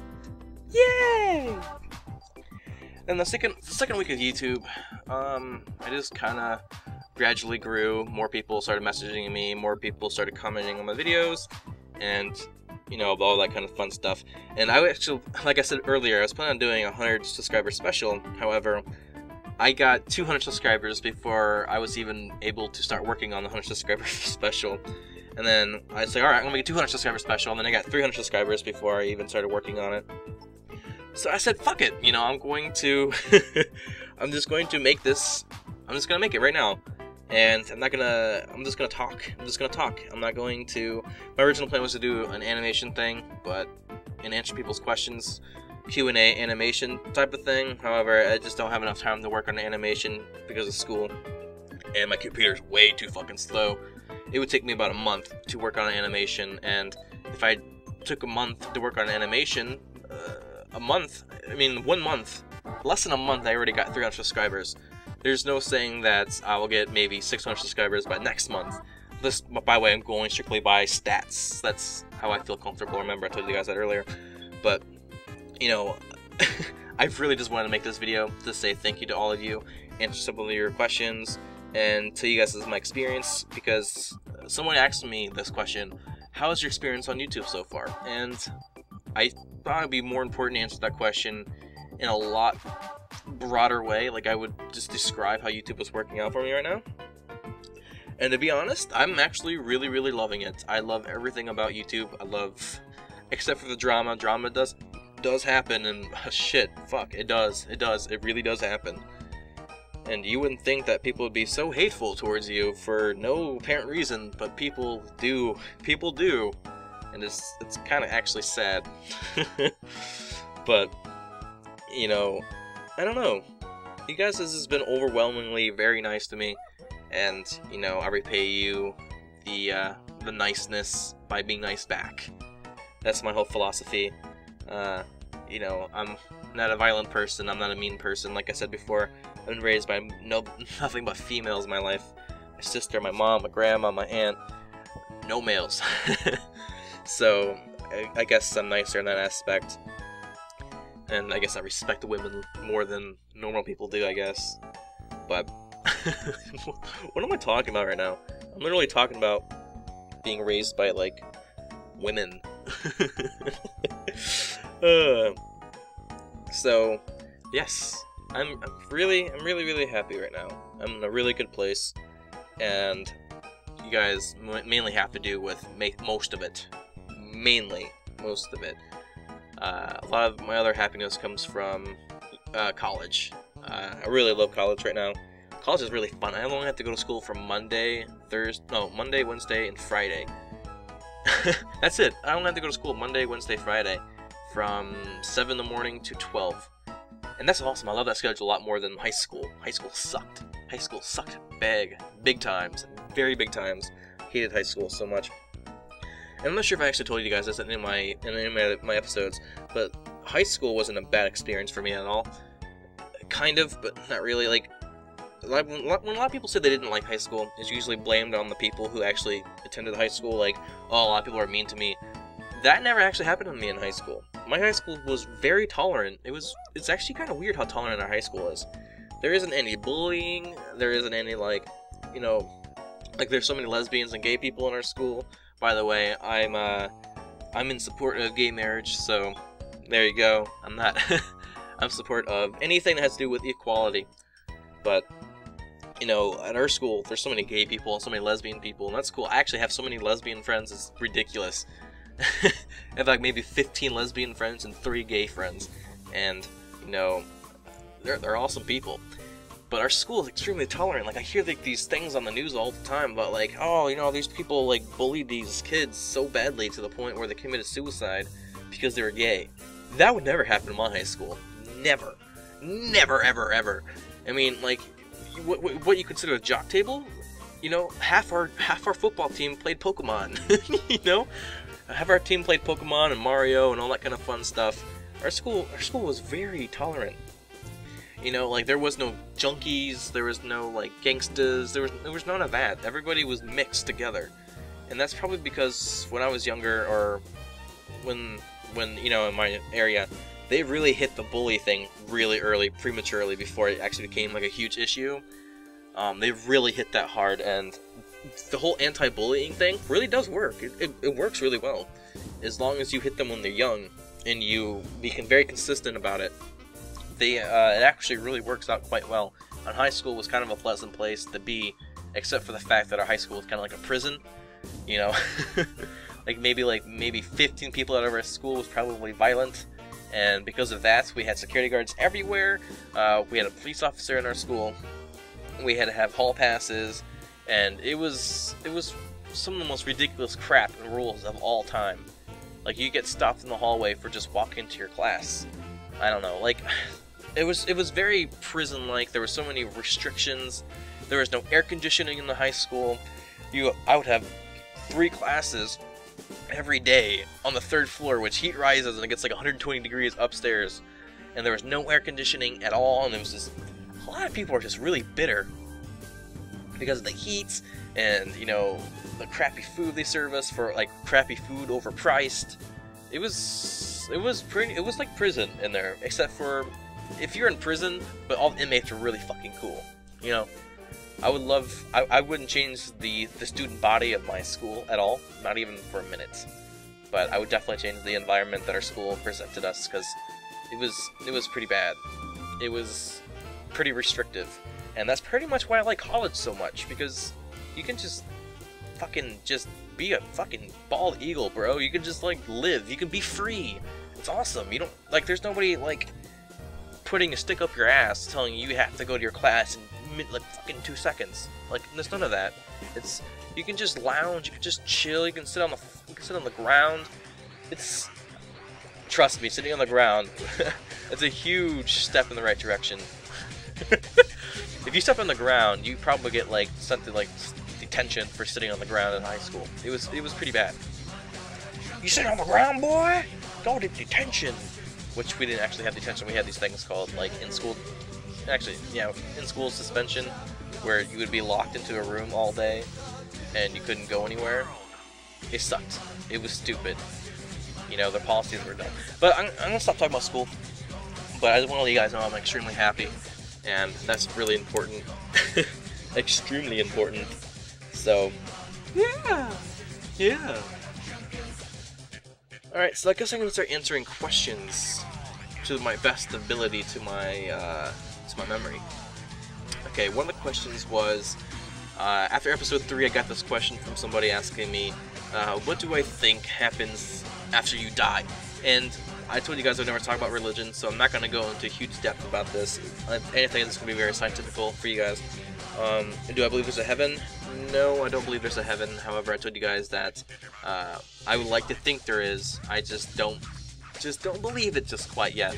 Yay! And the second week of YouTube, I just kind of gradually grew. More people started messaging me, more people started commenting on my videos, and, you know, all that kind of fun stuff. And I actually, like I said earlier, I was planning on doing a 100 subscriber special. However, I got 200 subscribers before I was even able to start working on the 100 subscriber special. And then I say, alright, I'm going to make a 200 subscriber special, and then I got 300 subscribers before I even started working on it. So I said, fuck it, you know, I'm just going to make this, I'm just going to make it right now. And I'm just going to talk. I'm not going to, my original plan was to do an animation thing, and answer people's questions, Q&A animation type of thing. However, I just don't have enough time to work on animation because of school, and my computer's way too fucking slow. It would take me about a month to work on an animation, and if I took a month to work on an animation, 1 month, less than a month, I already got 300 subscribers. There's no saying that I will get maybe 600 subscribers by next month. This, by the way, I'm going strictly by stats. That's how I feel comfortable. Remember, I told you guys that earlier. But, you know, I really just wanted to make this video to say thank you to all of you, answer some of your questions, and tell you guys this is my experience, because someone asked me this question: how is your experience on YouTube so far? And I thought it'd be more important to answer that question in a lot broader way. Like, I would just describe how YouTube was working out for me right now. And to be honest, I'm actually really, really loving it. I love everything about YouTube. I love, except for the drama. Drama does happen, and shit, fuck, it does. It really does happen. And you wouldn't think that people would be so hateful towards you for no apparent reason, but people do. People do. And it's kind of actually sad. But, you know, I don't know. You guys, this has been overwhelmingly very nice to me. And, you know, I repay you the niceness by being nice back. That's my whole philosophy. You know, I'm not a violent person, I'm not a mean person. Like I said before, I've been raised by nothing but females in my life. My sister, my mom, my grandma, my aunt. No males. So, I guess I'm nicer in that aspect. And I guess I respect the women more than normal people do, I guess. But, what am I talking about right now? I'm literally talking about being raised by, like, women. So, yes, I'm really happy right now. I'm in a really good place, and you guys mainly have to do with most of it. Mainly, most of it. A lot of my other happiness comes from college. I really love college right now. College is really fun. I only have to go to school from Monday, Wednesday, and Friday. That's it. I don't have to go to school Monday, Wednesday, Friday from 7 in the morning to 12. And that's awesome. I love that schedule a lot more than high school. High school sucked. High school sucked big times. Very big times. Hated high school so much. And I'm not sure if I actually told you guys this in any of my episodes, but high school wasn't a bad experience for me at all. Kind of, but not really. Like, when a lot of people say they didn't like high school, it's usually blamed on the people who actually attended high school. Like, oh, a lot of people are mean to me. That never actually happened to me in high school. My high school was very tolerant. It's actually kind of weird how tolerant our high school is. There isn't any bullying. There isn't any, like, you know, like there's so many lesbians and gay people in our school. By the way, I'm in support of gay marriage, so there you go. I'm not. I'm in support of anything that has to do with equality. But, you know, at our school, there's so many gay people and so many lesbian people, and that's cool. I actually have so many lesbian friends, it's ridiculous. I have like maybe 15 lesbian friends and 3 gay friends, and, you know, they're awesome people. But our school is extremely tolerant. Like, I hear like these things on the news all the time about, like, oh, you know, these people like bullied these kids so badly to the point where they committed suicide because they were gay. That would never happen in my high school. Never, ever. I mean, like, what you consider a jock table? You know, half our football team played Pokemon. You know, half our team played Pokemon and Mario and all that kind of fun stuff. Our school was very tolerant. You know, like, there was no junkies, there was no, like, gangsters, there was none of that. Everybody was mixed together. And that's probably because when I was younger, or when you know, in my area, they really hit the bully thing really early, prematurely, before it actually became, like, a huge issue. They really hit that hard, and the whole anti-bullying thing really does work. It works really well. As long as you hit them when they're young, and you be very consistent about it. It actually really works out quite well. And high school was kind of a pleasant place to be, except for the fact that our high school was kind of like a prison, you know. like maybe 15 people out of our school was probably violent, and because of that, we had security guards everywhere. We had a police officer in our school. We had to have hall passes, and it was some of the most ridiculous crap and rules of all time. Like, you get stopped in the hallway for just walking into your class. I don't know, like, it was very prison-like. There were so many restrictions. There was no air conditioning in the high school. I would have 3 classes every day on the 3rd floor, which heat rises and it gets like 120 degrees upstairs. And there was no air conditioning at all, and it was just, a lot of people were just really bitter because of the heat and, you know, the crappy food they serve us for, like, crappy food overpriced. It was like prison in there, except for if you're in prison, but all the inmates are really fucking cool. You know, I wouldn't change the student body of my school at all, not even for a minute. But I would definitely change the environment that our school presented us, because it was pretty bad. It was pretty restrictive, and that's pretty much why I like college so much, because you can just be a fucking bald eagle, bro. You can just, like, live. You can be free. It's awesome. You don't, like, there's nobody, like, putting a stick up your ass telling you have to go to your class in, like, fucking 2 seconds. Like, there's none of that. You can just lounge, you can just chill, you can sit on the ground. Trust me, sitting on the ground, it's a huge step in the right direction. If you step on the ground, you probably get, like, something like detention for sitting on the ground in high school. It was pretty bad. You sit on the ground, boy? Go to detention. Which we didn't actually have detention. We had these things called, like, in school actually, yeah, in school suspension, where you would be locked into a room all day and you couldn't go anywhere. It sucked. It was stupid. You know, the policies were dumb. But I'm gonna stop talking about school. But I just want to let you guys know I'm extremely happy, and that's really important. Extremely important. So, yeah. Alright, so I guess I'm gonna start answering questions to my best ability, to my memory. Okay, one of the questions was, after episode 3 I got this question from somebody asking me, what do I think happens after you die? And I told you guys I'd never talk about religion, so I'm not going to go into huge depth about this. Anything that's going to be very scientific for you guys. Do I believe there's a heaven? No, I don't believe there's a heaven. However, I told you guys that I would like to think there is. I just don't believe it just quite yet.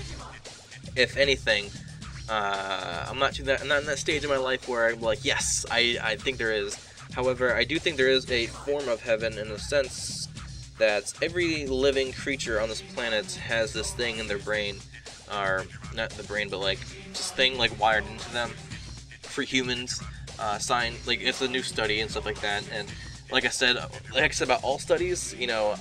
If anything, I'm not in that stage in my life where I'm like, yes, I think there is. However, I do think there is a form of heaven in the sense that every living creature on this planet has this thing in their brain, or not the brain, but like this thing like wired into them. For humans, like it's a new study and stuff like that. And like I said about all studies, you know,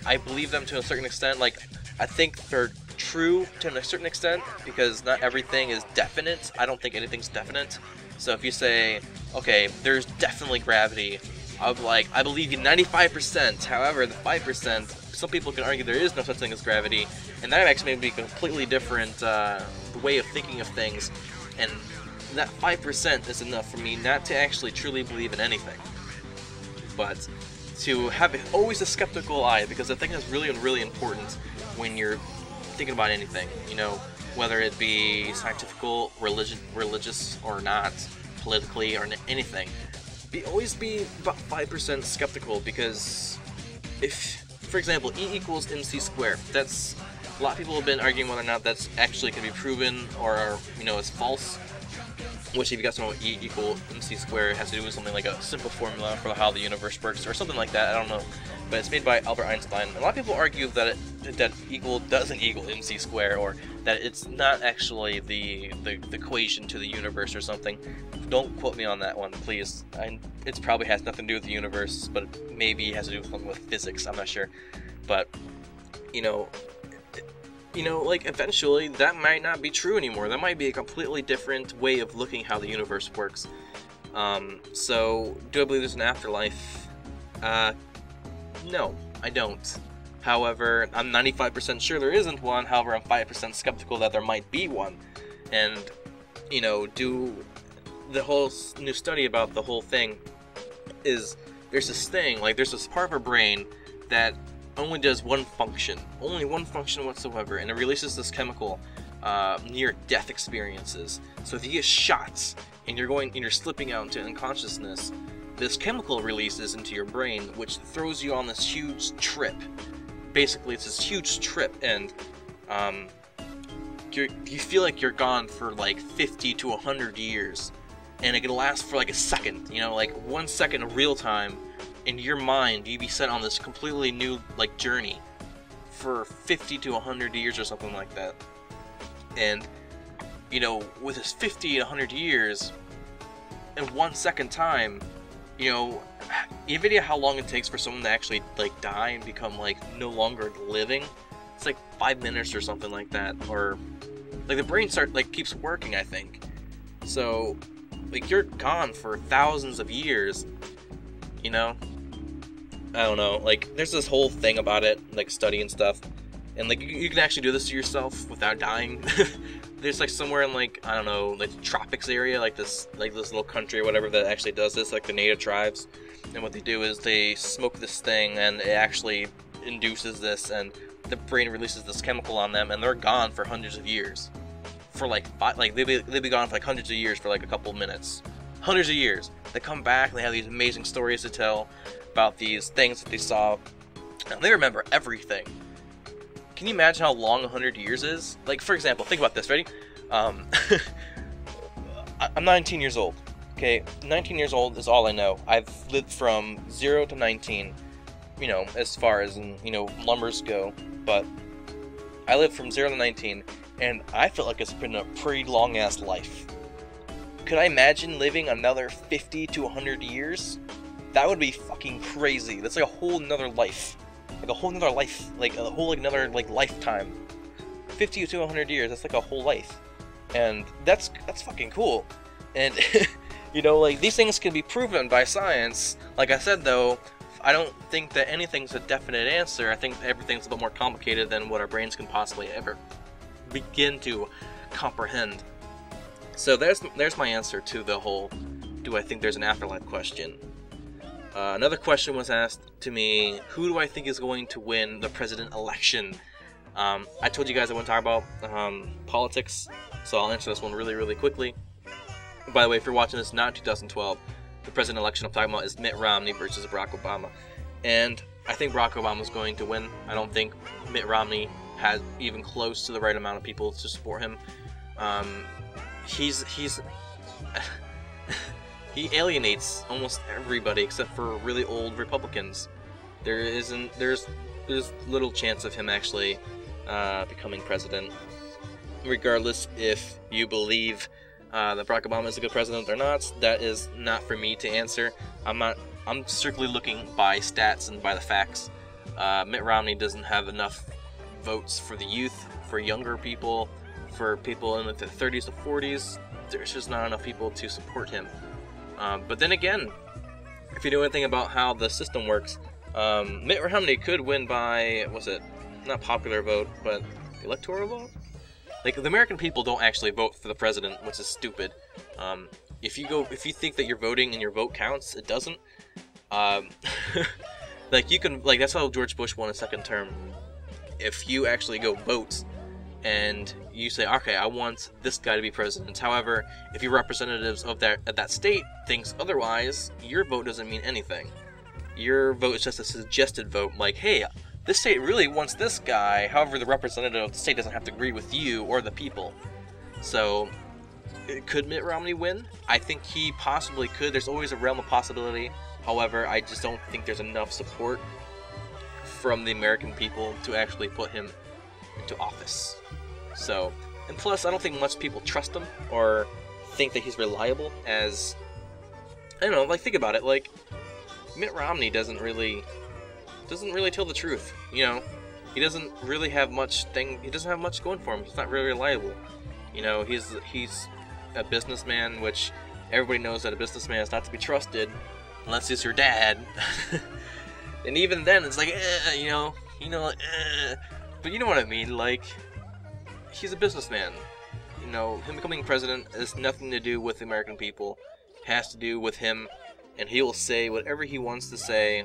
I believe them to a certain extent. Like I think they're true to a certain extent because not everything is definite. I don't think anything's definite. So if you say, okay, there's definitely gravity, I believe you 95%. However, the 5%, some people can argue there is no such thing as gravity, and that actually may be a completely different way of thinking of things. And that 5% is enough for me not to actually truly believe in anything, but to have always a skeptical eye, because I think that's really, really important when you're thinking about anything. You know, whether it be scientific, religious or not, politically or anything. Always be about 5% skeptical, because if, for example, E equals mc squared, that's, a lot of people have been arguing whether or not that's actually can be proven or, you know, is false. Which, if you guys know what E equal mc squared, it has to do with something like a simple formula for how the universe works or something like that. I don't know, but it's made by Albert Einstein. A lot of people argue that that doesn't equal mc squared, or that it's not actually the equation to the universe or something. Don't quote me on that one, please. It probably has nothing to do with the universe, but maybe it has to do with something with physics. I'm not sure, but you know, like eventually that might not be true anymore. That might be a completely different way of looking how the universe works. So do I believe there's an afterlife? No, I don't. However, I'm 95% sure there isn't one. However, I'm 5% skeptical that there might be one. And, you know, the whole new study about the whole thing is there's this thing, like there's this part of our brain that only does one function whatsoever, and it releases this chemical near-death experiences. So if you get shots and you're slipping out into unconsciousness, this chemical releases into your brain, which throws you on this huge trip. Basically, it's this huge trip, and you feel like you're gone for like 50 to 100 years, and it can last for like a second. You know, like 1 second of real time. In your mind, you'd be sent on this completely new like journey for 50 to 100 years or something like that. And you know, with this 50 to 100 years in 1 second time, you know, you have any idea how long it takes for someone to actually like die and become like no longer living? It's like 5 minutes or something like that, or like the brain keeps working, I think. So like you're gone for thousands of years, you know. I don't know, like there's this whole thing about it, like study and stuff, and like you can actually do this to yourself without dying. There's like somewhere in like, I don't know, like the tropics area, like this little country or whatever that actually does this, like the native tribes. And what they do is they smoke this thing, and it actually induces this, and the brain releases this chemical on them, and they're gone for hundreds of years. For like they'd be gone for like hundreds of years for like a couple minutes. Hundreds of years. They come back, and they have these amazing stories to tell about these things that they saw, and they remember everything. Can you imagine how long 100 years is? Like, for example, think about this, ready? I'm 19 years old, okay? 19 years old is all I know. I've lived from 0 to 19, you know, as far as, you know, numbers go, but I lived from 0 to 19, and I feel like it's been a pretty long-ass life. Could I imagine living another 50 to 100 years? That would be fucking crazy. That's like a whole nother life. Like a whole nother life. Like a whole another lifetime. 50 to 100 years, that's like a whole life. And that's fucking cool. And you know, like, these things can be proven by science. Like I said though, I don't think that anything's a definite answer. I think everything's a little more complicated than what our brains can possibly ever begin to comprehend. So there's my answer to the whole do I think there's an afterlife question. Another question was asked to me, who do I think is going to win the president election? I told you guys I wouldn't talk about politics, so I'll answer this one really, really quickly. By the way, if you're watching this not in 2012, the president election I'm talking about is Mitt Romney versus Barack Obama. And I think Barack Obama is going to win. I don't think Mitt Romney has even close to the right amount of people to support him. He's he alienates almost everybody except for really old Republicans. There's little chance of him actually becoming president. Regardless if you believe that Barack Obama is a good president or not, that is not for me to answer. I'm strictly looking by stats and by the facts. Mitt Romney doesn't have enough votes for the youth, for younger people, for people in the 30s to 40s. There's just not enough people to support him. But then again, if you know anything about how the system works, Mitt Romney could win by, was it not popular vote, but electoral vote? Like, the American people don't actually vote for the president, which is stupid. If you think that you're voting and your vote counts, it doesn't. Like, you can, like, that's how George Bush won a second term. If you actually go vote and you say, okay, I want this guy to be president. However, if your representatives of that state thinks otherwise, your vote doesn't mean anything. Your vote is just a suggested vote, like, hey, this state really wants this guy. However, the representative of the state doesn't have to agree with you or the people. So, could Mitt Romney win? I think he possibly could. There's always a realm of possibility. However, I just don't think there's enough support from the American people to actually put him into office. So, and plus, I don't think much people trust him or think that he's reliable as, I don't know, like, think about it, like, Mitt Romney doesn't really tell the truth, you know. He doesn't really have much going for him. He's not really reliable. You know, he's a businessman, which everybody knows that a businessman is not to be trusted unless he's your dad. And even then, it's like, but you know what I mean, like, he's a businessman. You know, him becoming president has nothing to do with the American people. It has to do with him, and he will say whatever he wants to say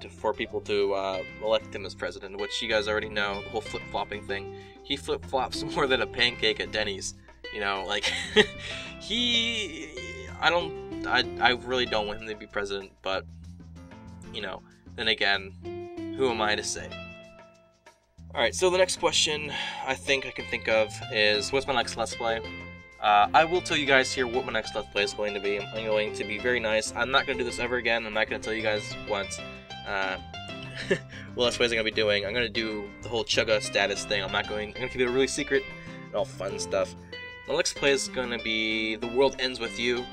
for people to elect him as president, which you guys already know, the whole flip-flopping thing. He flip-flops more than a pancake at Denny's. You know, like, I really don't want him to be president, but, you know, then again, who am I to say? Alright, so the next question I think I can think of is, what's my next Let's Play? I will tell you guys here what my next Let's Play is going to be. I'm going to be very nice. I'm not going to do this ever again. I'm not going to tell you guys what Let's Plays I'm going to be doing. I'm going to do the whole Chugga status thing. I'm going to keep it really secret and all fun stuff. My next play is going to be The World Ends With You,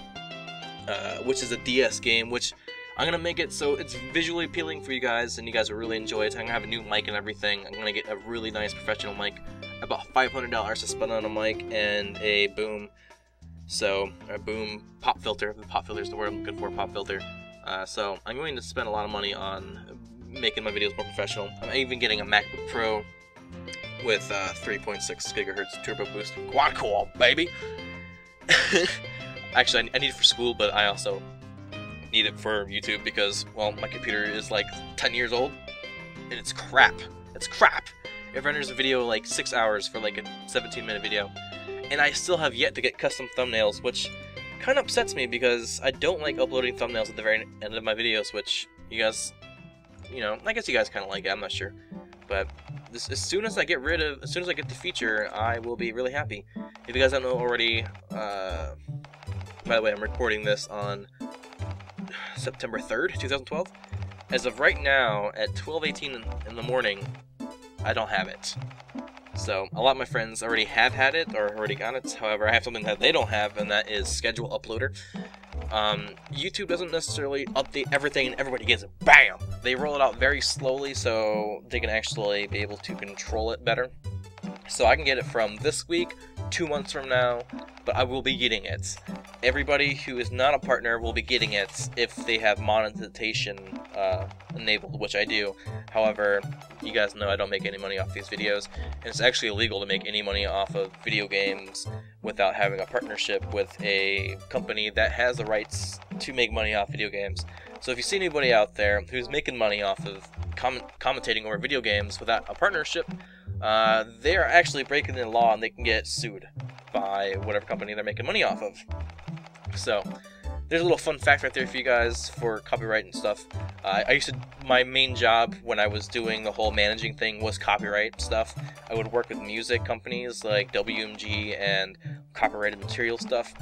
which is a DS game, which I'm going to make it so it's visually appealing for you guys, and you guys will really enjoy it. I'm going to have a new mic and everything. I'm going to get a really nice professional mic. About $500 to spend on a mic and a boom. So, a boom pop filter. The pop filter is the word I'm looking for, pop filter. So, I'm going to spend a lot of money on making my videos more professional. I'm even getting a MacBook Pro with 3.6 gigahertz turbo boost. Quad core, baby! Actually, I need it for school, but I also need it for YouTube because, well, my computer is like 10 years old, and it's crap. It's crap! It renders a video like 6 hours for like a 17-minute video, and I still have yet to get custom thumbnails, which kind of upsets me because I don't like uploading thumbnails at the very end of my videos, which you guys, you know, I guess you guys kind of like it, I'm not sure. But as soon as I get the feature, I will be really happy. If you guys don't know already, by the way, I'm recording this on September 3rd, 2012. As of right now, at 12:18 in the morning, I don't have it. So a lot of my friends already have had it or already got it. However, I have something that they don't have, and that is Schedule Uploader. YouTube doesn't necessarily update everything and everybody gets it. BAM! They roll it out very slowly so they can actually be able to control it better. So I can get it from this week, 2 months from now, but I will be getting it. Everybody who is not a partner will be getting it if they have monetization enabled, which I do. However, you guys know I don't make any money off these videos, and it's actually illegal to make any money off of video games without having a partnership with a company that has the rights to make money off video games. So if you see anybody out there who's making money off of commentating over video games without a partnership, they are actually breaking the law and they can get sued by whatever company they're making money off of. So there's a little fun fact right there for you guys for copyright and stuff. My main job when I was doing the whole managing thing was copyright stuff. I would work with music companies like WMG and copyrighted material stuff,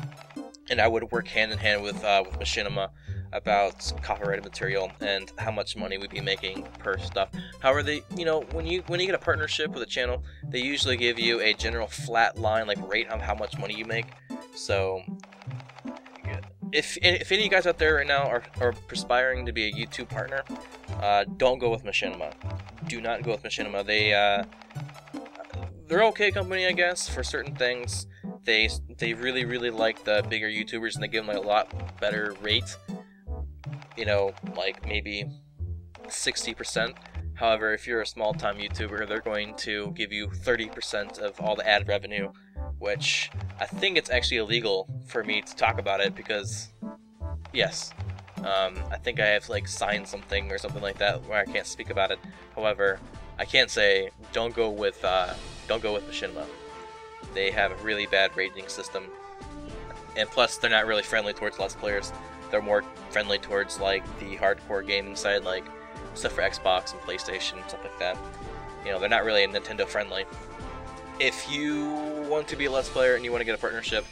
and I would work hand in hand with Machinima about copyrighted material and how much money we'd be making per stuff. However, when you get a partnership with a channel, they usually give you a general flat line like rate on how much money you make. So if any of you guys out there right now are aspiring to be a YouTube partner, don't go with Machinima. Do not go with Machinima. They're okay company, I guess, for certain things. They really like the bigger YouTubers, and they give them a lot better rate. Like maybe 60%. However, if you're a small-time YouTuber, they're going to give you 30% of all the ad revenue, which I think it's actually illegal for me to talk about it because, yes, I think I have signed something or something like that where I can't speak about it. However, I can say don't go with Machinima. They have a really bad rating system, and plus they're not really friendly towards Let's Players. They're more friendly towards the hardcore gaming side, like stuff for Xbox and PlayStation, stuff like that. They're not really Nintendo friendly. If you want to be a Let's Player and you want to get a partnership,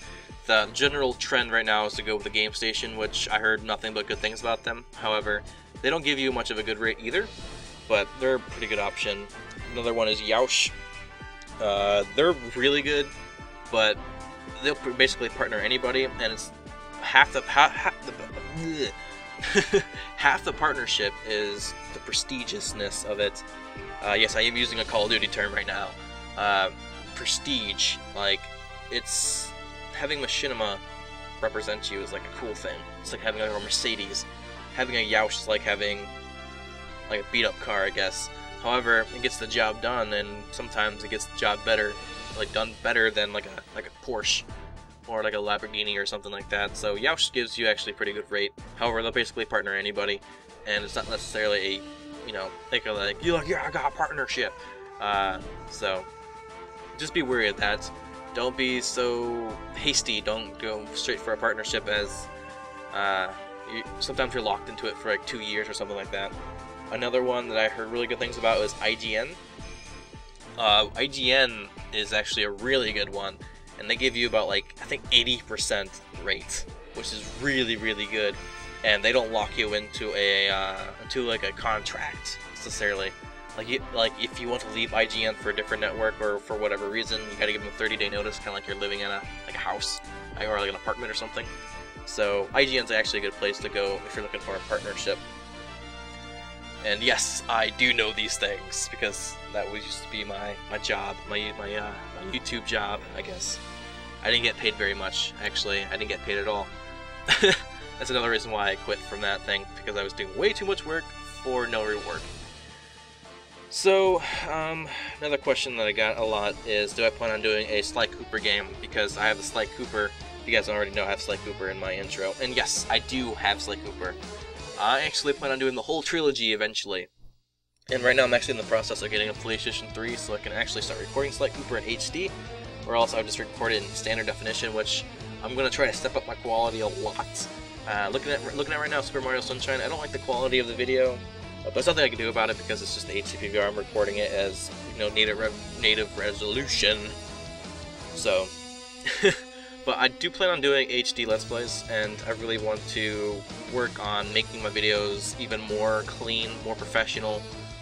the general trend right now is to go with the Game Station, which I heard nothing but good things about them. However, they don't give you much of a good rate either, but they're a pretty good option. Another one is Yoush. They're really good, but they'll basically partner anybody, and it's half the partnership is the prestigiousness of it. Yes, I am using a Call of Duty term right now. Prestige, it's having Machinima represent you is like a cool thing. It's like having a Mercedes. Having a Yoush is like having a beat-up car, I guess. However, it gets the job done, and sometimes it gets the job better, done better than like a Porsche or like a Lamborghini or something like that. So Yoush gives you actually a pretty good rate. However, they'll basically partner anybody, and it's not necessarily a, I got a partnership. So just be wary of that. Don't be so hasty. Don't go straight for a partnership, as sometimes you're locked into it for 2 years or something like that. Another one that I heard really good things about is IGN. IGN is actually a really good one, and they give you about I think 80% rate, which is really good. And they don't lock you into a contract necessarily. If you want to leave IGN for a different network or for whatever reason, you gotta give them a 30-day notice, kind of like you're living in a house or an apartment or something. So IGN's actually a good place to go if you're looking for a partnership. And yes, I do know these things because that used to be my job, my YouTube job, I guess. I didn't get paid very much, actually. I didn't get paid at all. That's another reason why I quit from that thing, because I was doing way too much work for no reward. So, another question that I got a lot is, do I plan on doing a Sly Cooper game? Because I have the Sly Cooper. If you guys already know, I have Sly Cooper in my intro. And yes, I do have Sly Cooper. I actually plan on doing the whole trilogy eventually. And right now I'm actually in the process of getting a PlayStation 3 so I can actually start recording Sly Cooper in HD. Or else I would just record it in standard definition, which I'm going to try to step up my quality a lot. Looking at right now, Super Mario Sunshine, I don't like the quality of the video. But there's nothing I can do about it because it's just the HDPVR. I'm recording it as, native resolution. So, but I do plan on doing HD Let's Plays, and I really want to work on making my videos even more clean, more professional,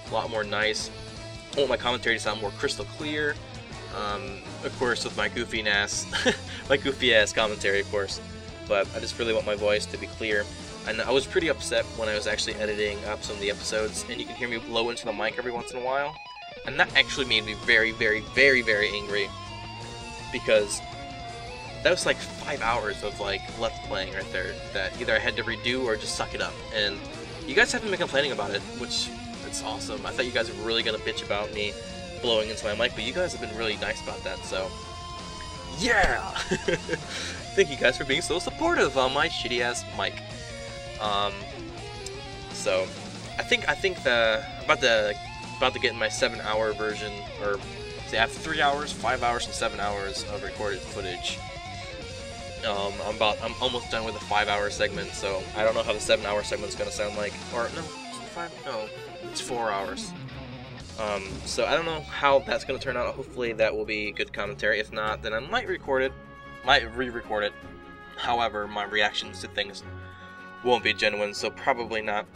a lot more nice. I want my commentary to sound more crystal clear, Of course, with my goofy ass, my goofy ass commentary, of course. But I just really want my voice to be clear. And I was pretty upset when I was actually editing up some of the episodes, and you can hear me blow into the mic every once in a while. And that actually made me very, very, very, very angry, because that was like 5 hours of like Let's Playing right there that either I had to redo or just suck it up. And you guys haven't been complaining about it, which it's awesome. I thought you guys were really gonna bitch about me blowing into my mic, but you guys have been really nice about that, so yeah! Thank you guys for being so supportive on my shitty ass mic. So I think the about to get my 7-hour version, or see, I have 3 hours, 5 hours, and 7 hours of recorded footage. I'm almost done with the 5-hour segment, so I don't know how the 7-hour segment's gonna sound like. Or no, it's 4 hours. So I don't know how that's gonna turn out. Hopefully that will be good commentary. If not, then I might re-record it. However, my reactions to things won't be genuine, so probably not.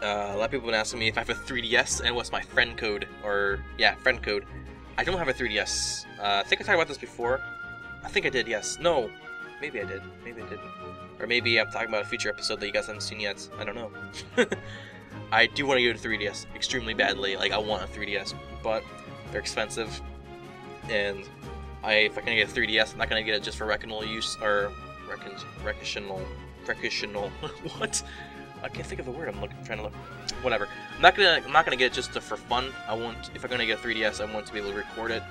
A lot of people have been asking me if I have a 3DS and what's my friend code, or yeah, friend code. I don't have a 3DS. I think I talked about this before. I think I did, yes. No, maybe I did. Maybe I didn't. Or maybe I'm talking about a future episode that you guys haven't seen yet. I don't know. I do want to get a 3DS extremely badly. Like, I want a 3DS, but they're expensive. And if I can get a 3DS, I'm not gonna get it just for recreational use, or recreational. What? I can't think of the word. Trying to look. Whatever. I'm not gonna get it just for fun. If I'm gonna get a 3DS, I want to be able to record it.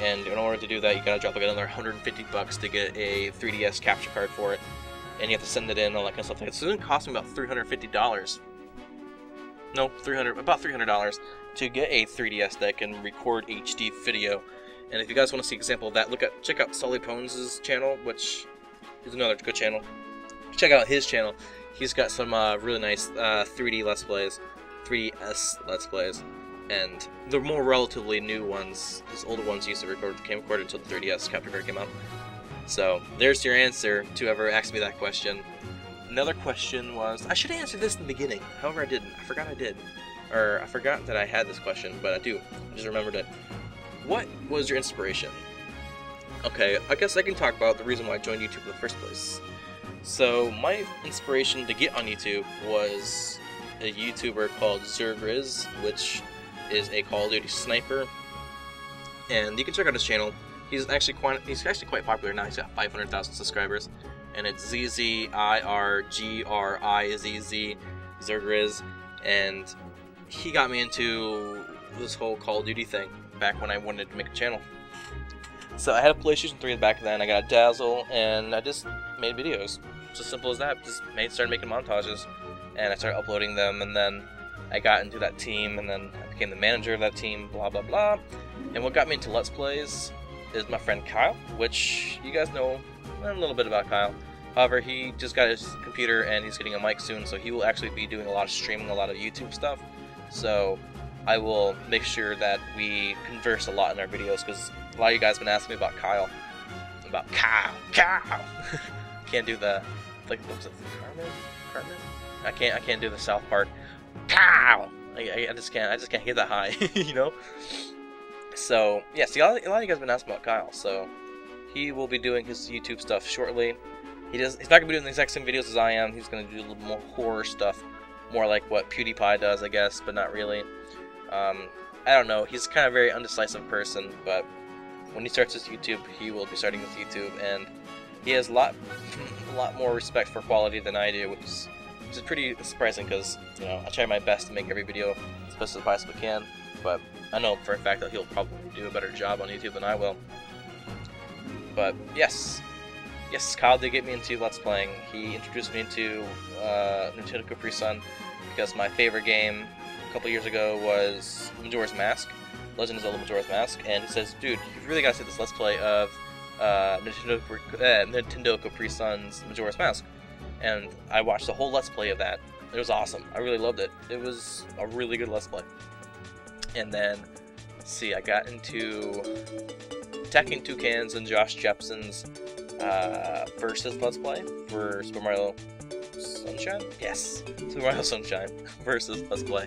And in order to do that, you gotta drop like another $150 to get a 3DS capture card for it, and you have to send it in, all that kind of stuff. So it's gonna cost me about $350. No, about $300 to get a 3DS that can record HD video. And if you guys want to see an example of that, check out Sully Pones' channel, which is another good channel. Check out his channel. He's got some really nice 3D Let's Plays, 3DS Let's Plays, and the more relatively new ones, his older ones used to came recorded until the 3DS capture card came out. So there's your answer to whoever asked me that question. Another question was, I should have answered this in the beginning, however I didn't. I forgot I did. Or I forgot that I had this question, but I do. I just remembered it. What was your inspiration? Okay, I guess I can talk about the reason why I joined YouTube in the first place. So my inspiration to get on YouTube was a YouTuber called Zergriz, which is a Call of Duty sniper, and you can check out his channel. He's actually quite popular now. He's got 500,000 subscribers, and it's ZZIRGRIZZ, Zergriz, and he got me into this whole Call of Duty thing back when I wanted to make a channel. So I had a PlayStation 3 back then, I got a Dazzle, and I just made videos. It's as simple as that. Just started making montages, and I started uploading them, and then I got into that team, and then I became the manager of that team, blah blah blah. And what got me into Let's Plays is my friend Kyle, which you guys know a little bit about Kyle. However, he just got his computer and he's getting a mic soon, so he will actually be doing a lot of streaming, a lot of YouTube stuff. So I will make sure that we converse a lot in our videos, because a lot of you guys have been asking me about Kyle. Kyle! Can't do the, like, what was it, Carmen? I can't do the South Park. Kyle! I just can't get that high, you know? So, yeah, see, a lot of you guys have been asking about Kyle, so he will be doing his YouTube stuff shortly. He's not going to be doing the exact same videos as I am. He's going to do a little more horror stuff, more like what PewDiePie does, I guess, but not really. I don't know, he's kind of a very undecisive person, but when he starts his YouTube, he will be starting with YouTube, and he has a lot more respect for quality than I do, which is pretty surprising, because, you know, I try my best to make every video as best as I possibly can, but I know for a fact that he'll probably do a better job on YouTube than I will. But yes, Kyle did get me into Let's Playing. He introduced me into Nintendo Capri Sun, because my favorite game a couple years ago was Majora's Mask, Legend of Zelda Majora's Mask, and he says, dude, you really gotta see this Let's Play of Nintendo Capri Sun's Majora's Mask. And I watched the whole Let's Play of that. It was awesome. I really loved it. It was a really good Let's Play. And then, let's see, I got into Attacking Toucans and Josh Jepson's versus Let's Play for Super Mario Sunshine? Yes, Super Mario Sunshine versus Let's Play.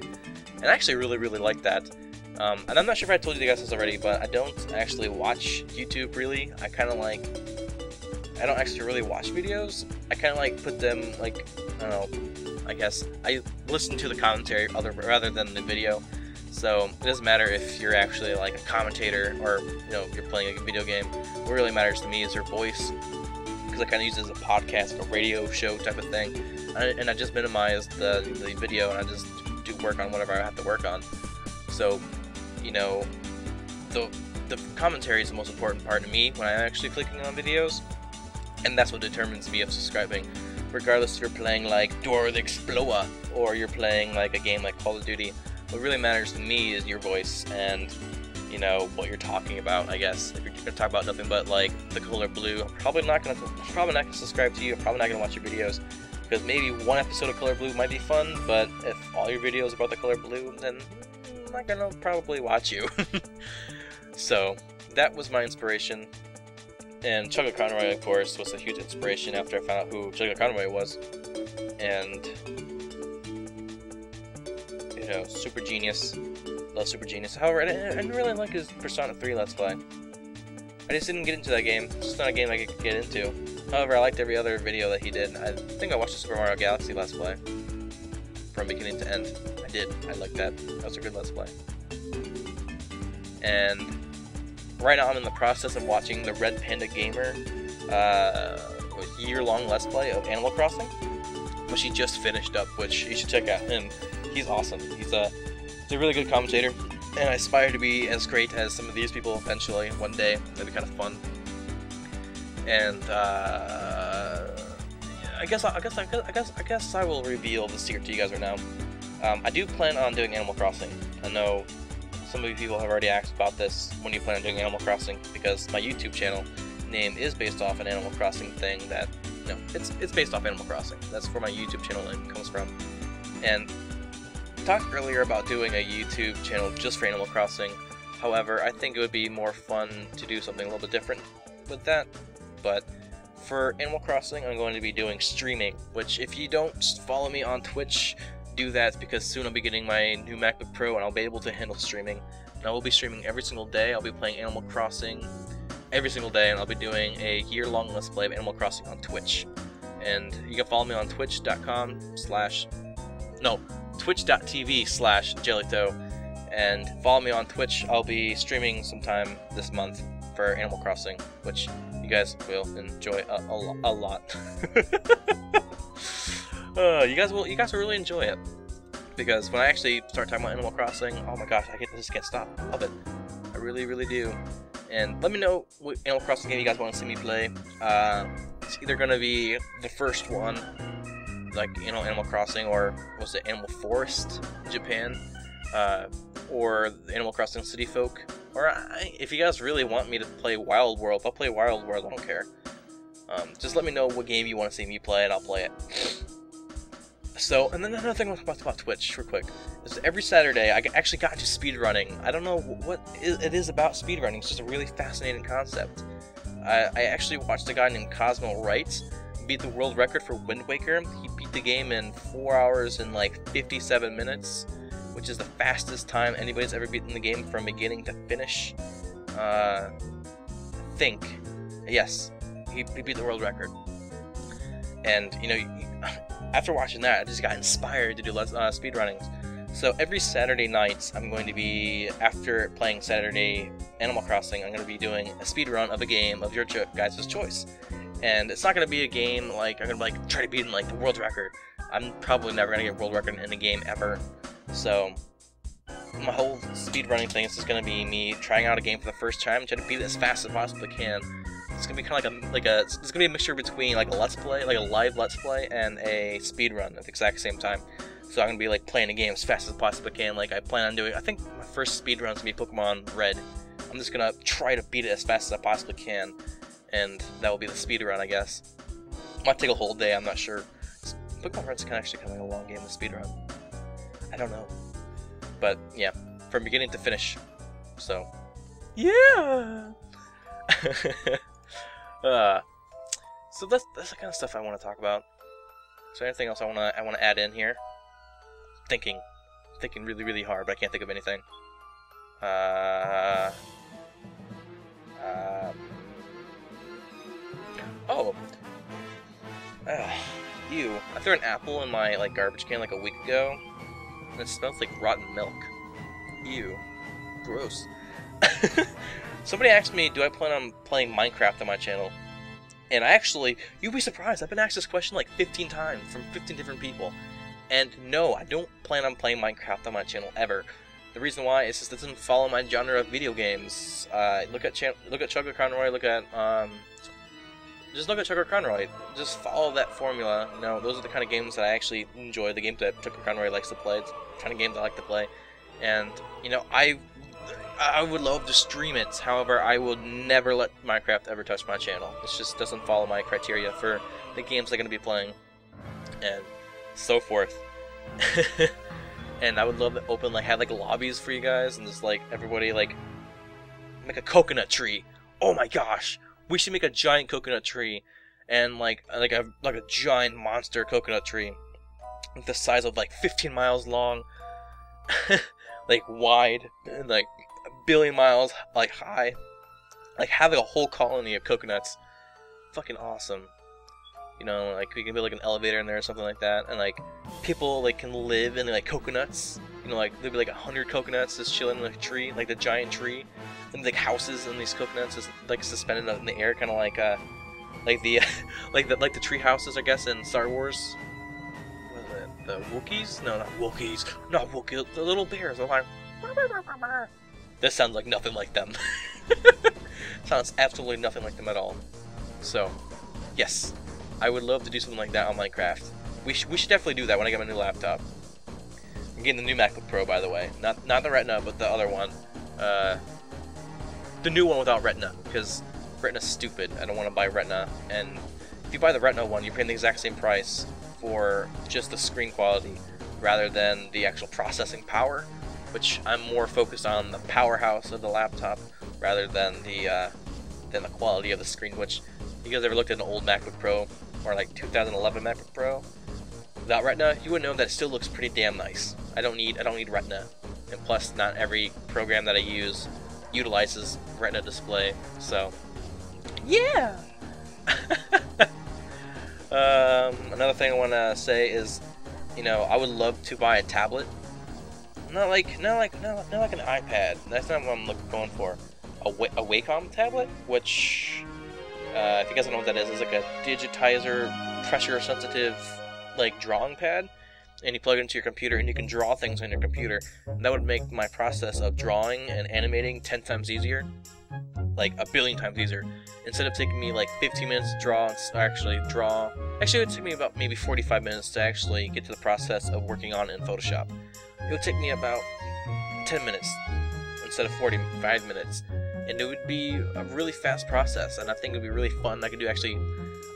And I actually really liked that. And I'm not sure if I told you guys this already, but I don't actually watch YouTube really. I don't actually really watch videos. I kind of like put them like, I don't know, I guess I listen to the commentary rather than the video. So it doesn't matter if you're actually like a commentator or, you know, you're playing like a video game. What really matters to me is your voice, because I kind of use it as a podcast, like a radio show type of thing. And I just minimize the video, and I just do work on whatever I have to work on. So, you know, the commentary is the most important part to me when I'm actually clicking on videos, and that's what determines me of subscribing. Regardless if you're playing like Dora the Explorer or you're playing like a game like Call of Duty, what really matters to me is your voice and, you know, what you're talking about. I guess if you're gonna talk about nothing but like the color blue, I'm probably not gonna subscribe to you. I'm probably not gonna watch your videos, because maybe one episode of Color Blue might be fun, but if all your videos are about the color blue, then I'm not gonna probably watch you. So that was my inspiration. And Chugga Conroy, of course, was a huge inspiration after I found out who Chugga Conroy was. And, you know, Super Genius. Love Super Genius. However, I didn't really like his Persona 3 Let's Play. I just didn't get into that game. It's just not a game I could get into. However, I liked every other video that he did. I think I watched the Super Mario Galaxy Let's Play from beginning to end. I did. I liked that. That was a good Let's Play. And right now I'm in the process of watching the Red Panda Gamer year-long Let's Play of Animal Crossing, which he just finished up, which you should check out. And he's awesome. He's a really good commentator, and I aspire to be as great as some of these people eventually, one day. That'd be kind of fun. And I guess I will reveal the secret to you guys right now. I do plan on doing Animal Crossing. I know some of you people have already asked about this, when you plan on doing Animal Crossing, because my YouTube channel name is based off an Animal Crossing thing that, no, it's based off Animal Crossing. That's where my YouTube channel name comes from. And I talked earlier about doing a YouTube channel just for Animal Crossing. However, I think it would be more fun to do something a little bit different with that. But for Animal Crossing, I'm going to be doing streaming, which if you don't follow me on Twitch, do that, because soon I'll be getting my new MacBook Pro and I'll be able to handle streaming. And I will be streaming every single day. I'll be playing Animal Crossing every single day, and I'll be doing a year-long Let's Play of Animal Crossing on Twitch. And you can follow me on twitch.tv/Jellyto, and follow me on Twitch. I'll be streaming sometime this month for Animal Crossing, which you guys will enjoy a lot. You guys will really enjoy it, because when I actually start talking about Animal Crossing, oh my gosh, I just can't stop. I love it. I really do. And let me know what Animal Crossing game you guys want to see me play. It's either gonna be the first one, like, you know, Animal Crossing, or was it Animal Forest in Japan, or Animal Crossing City Folk. Or if you guys really want me to play Wild World, I'll play Wild World. I don't care. Just let me know what game you want to see me play, and I'll play it. So, and then another thing about Twitch, real quick, is every Saturday I actually got into speedrunning. I don't know what it is about speedrunning. It's just a really fascinating concept. I actually watched a guy named Cosmo Wright beat the world record for Wind Waker. He beat the game in 4 hours and like 57 minutes, which is the fastest time anybody's ever beaten the game from beginning to finish. I think. Yes, he beat the world record. And, you know, after watching that, I just got inspired to do speedrunnings. So every Saturday night, I'm going to be, after playing Saturday Animal Crossing, I'm going to be doing a speedrun of a game of your guys' choice. And it's not going to be a game like, I'm going to like try to beat like the world record. I'm probably never going to get world record in a game ever. So my whole speedrunning thing is just going to be me trying out a game for the first time, trying to beat it as fast as I possibly can. It's gonna be kind of it's gonna be a mixture between like a Let's Play, like a live Let's Play, and a speed run at the exact same time. So I'm gonna be like playing a game as fast as I possibly can. Like I plan on doing, I think my first speed run is gonna be Pokemon Red. I'm just gonna try to beat it as fast as I possibly can, and that will be the speed run, I guess. Might take a whole day, I'm not sure. Pokemon Red's actually kind of like a long game of speed run. I don't know, but yeah, from beginning to finish. So yeah. So that's the kind of stuff I want to talk about. Is there anything else I want to add in here? Thinking really hard, but I can't think of anything. Oh. Ew. I threw an apple in my like garbage can like a week ago, and it smells like rotten milk. Ew. Gross. Somebody asked me, do I plan on playing Minecraft on my channel? And I actually, you'd be surprised, I've been asked this question like 15 times from 15 different people. And no, I don't plan on playing Minecraft on my channel ever. The reason why is just it doesn't follow my genre of video games. Look at Chugga Conroy, just look at Chugga Conroy. Just follow that formula. You know, those are the kind of games that I actually enjoy, the games that Chugga Conroy likes to play, it's the kind of games I like to play. And, you know, I would love to stream it, however, I will never let Minecraft ever touch my channel. It just doesn't follow my criteria for the games I'm going to be playing, and so forth. And I would love to open, like, have, like, lobbies for you guys, and just, like, everybody, like, make a coconut tree. Oh my gosh! We should make a giant coconut tree, and, like a giant monster coconut tree, the size of, like, 15 miles long, like, wide, and, like, a billion miles, like, high. Like, having a whole colony of coconuts. Fucking awesome. You know, like, we can build, like, an elevator in there or something like that, and, like, people, like, can live in, like, coconuts. You know, like, there'd be, like, 100 coconuts just chilling in the tree, like, the giant tree. And, like, houses in these coconuts just, like, suspended in the air, kind of like the, like the tree houses, I guess, in Star Wars. What is it? The Wookiees? No, not Wookiees. Not Wookiees. The little bears. They're like... This sounds like nothing like them. Sounds absolutely nothing like them at all. So, yes. I would love to do something like that on Minecraft. We should definitely do that when I get my new laptop. I'm getting the new MacBook Pro, by the way. Not the Retina, but the other one. The new one without Retina, because Retina's stupid. I don't want to buy Retina. And if you buy the Retina one, you're paying the exact same price for just the screen quality, rather than the actual processing power, which I'm more focused on the powerhouse of the laptop, rather than the quality of the screen, which... If you guys ever looked at an old MacBook Pro, or like 2011 MacBook Pro, without Retina, you would know that it still looks pretty damn nice. I don't need Retina, and plus, not every program that I use utilizes Retina display. So, yeah. Another thing I want to say is, you know, I would love to buy a tablet. Not like an iPad. That's not what I'm going for. A Wacom tablet, which. If you guys don't know what that is, it's like a digitizer, pressure-sensitive, like, drawing pad, and you plug it into your computer, and you can draw things on your computer. And that would make my process of drawing and animating 10 times easier, like a billion times easier. Instead of taking me like 15 minutes to draw, actually, it would take me about maybe 45 minutes to actually get to the process of working on it in Photoshop. It would take me about 10 minutes instead of 45 minutes. And it would be a really fast process, and I think it would be really fun. I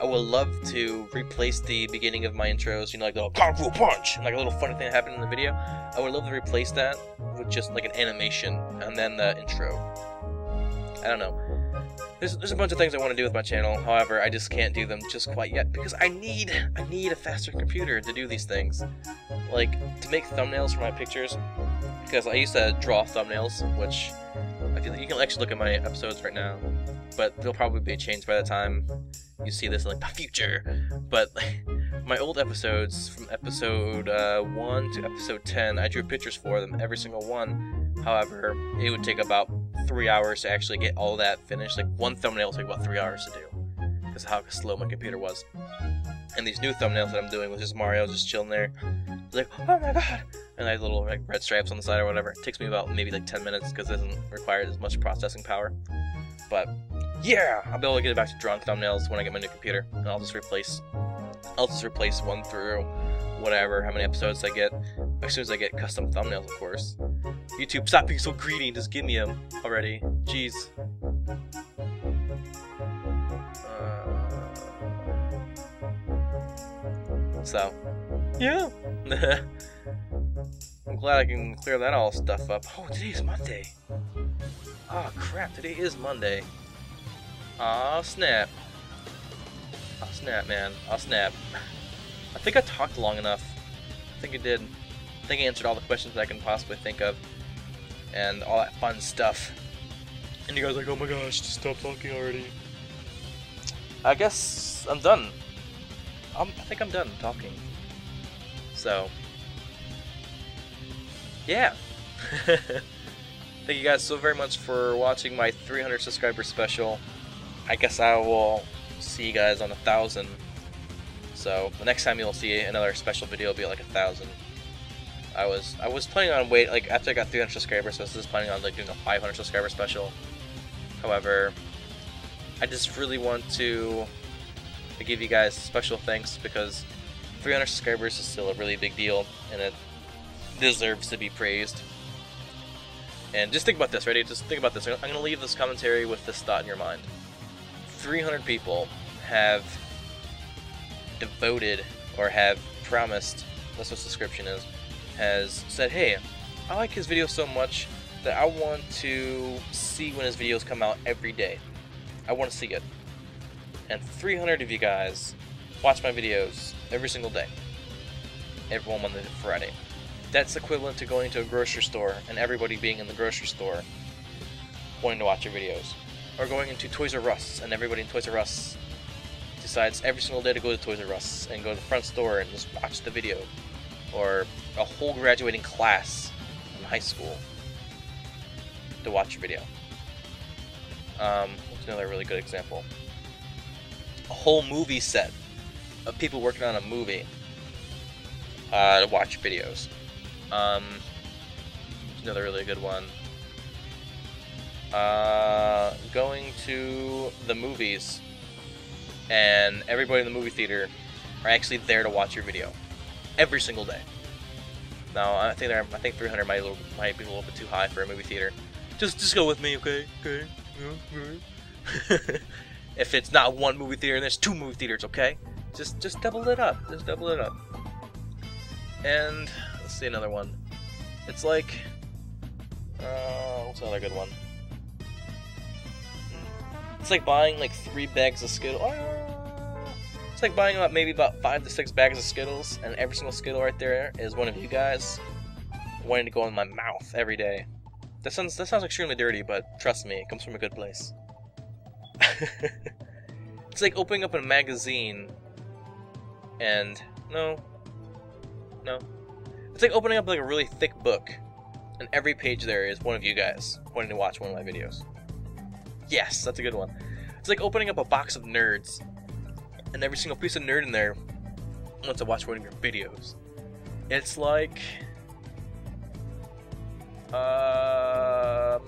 would love to replace the beginning of my intros, you know, like the Kung Fu Punch, like a little funny thing that happened in the video. I would love to replace that with just like an animation, and then the intro. I don't know. There's a bunch of things I want to do with my channel, however, I just can't do them just quite yet, because I need a faster computer to do these things. Like, to make thumbnails for my pictures, because I used to draw thumbnails, which... I feel like you can actually look at my episodes right now, but they'll probably be changed by the time you see this in like the future. But my old episodes, from episode 1 to episode 10, I drew pictures for them, every single one. However, it would take about 3 hours to actually get all that finished. Like, one thumbnail would take about 3 hours to do, because of how slow my computer was. And these new thumbnails that I'm doing with just Mario just chilling there, it's like, oh my god! And I have little like red stripes on the side or whatever. It takes me about maybe like 10 minutes because it doesn't require as much processing power. But yeah, I'll be able to get back to drawing thumbnails when I get my new computer, and I'll just replace one through whatever, how many episodes I get, as soon as I get custom thumbnails, of course. YouTube, stop being so greedy and just give me them already. Jeez. So, yeah. I'm glad I can clear that all stuff up. Oh, today is Monday. Oh, crap. Today is Monday. Aw, snap. Aw, snap, man. Aw, snap. I think I talked long enough. I think I did. I think I answered all the questions I can possibly think of. and all that fun stuff. And you guys are like, oh my gosh, just stop talking already. I guess I'm done. I think I'm done talking. So, yeah. Thank you guys so very much for watching my 300 subscriber special. I guess I will see you guys on 1,000. So the next time you'll see another special video will be like 1,000. I was planning on after I got 300 subscribers, so I was just planning on like doing a 500 subscriber special. However, I just really want to give you guys special thanks because 300 subscribers is still a really big deal and it deserves to be praised. And just think about this, ready? Just think about this. I'm going to leave this commentary with this thought in your mind. 300 people have devoted or have promised, that's what subscription is, has said, hey, I like his videos so much that I want to see when his videos come out every day. I want to see it. And 300 of you guys watch my videos every single day. Every one Monday to Friday. That's equivalent to going to a grocery store and everybody being in the grocery store wanting to watch your videos. Or going into Toys R Us and everybody in Toys R Us decides every single day to go to Toys R Us and go to the front store and just watch the video. Or a whole graduating class in high school to watch your video. What's another really good example? A whole movie set of people working on a movie to watch videos. Another really good one. Going to the movies and everybody in the movie theater are actually there to watch your video every single day. Now I think 300 might be a little bit too high for a movie theater. Just go with me, okay? Okay. If it's not one movie theater and there's 2 movie theaters, okay? Just double it up. Just double it up. And let's see another one. It's like what's another good one? It's like buying like 3 bags of Skittles. It's like buying maybe about 5 to 6 bags of Skittles, and every single Skittle right there is one of you guys wanting to go in my mouth every day. That sounds extremely dirty, but trust me, it comes from a good place. It's like opening up a magazine and no. It's like opening up like a really thick book, and every page there is one of you guys wanting to watch one of my videos. Yes, that's a good one. It's like opening up a box of nerds, and every single piece of nerd in there wants to watch one of your videos. It's like oh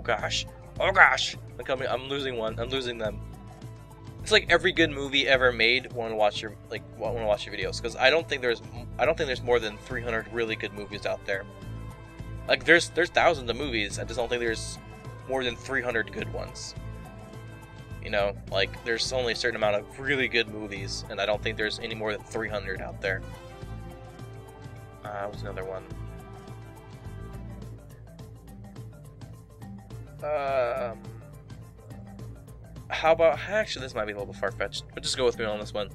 gosh, I'm losing them. It's like every good movie ever made want to watch your videos, because I don't think there's more than 300 really good movies out there. Like there's thousands of movies. I just don't think there's more than 300 good ones. You know, like there's only a certain amount of really good movies, and I don't think there's any more than 300 out there. What's another one? How about, actually this might be a little bit far-fetched, but just go with me on this one.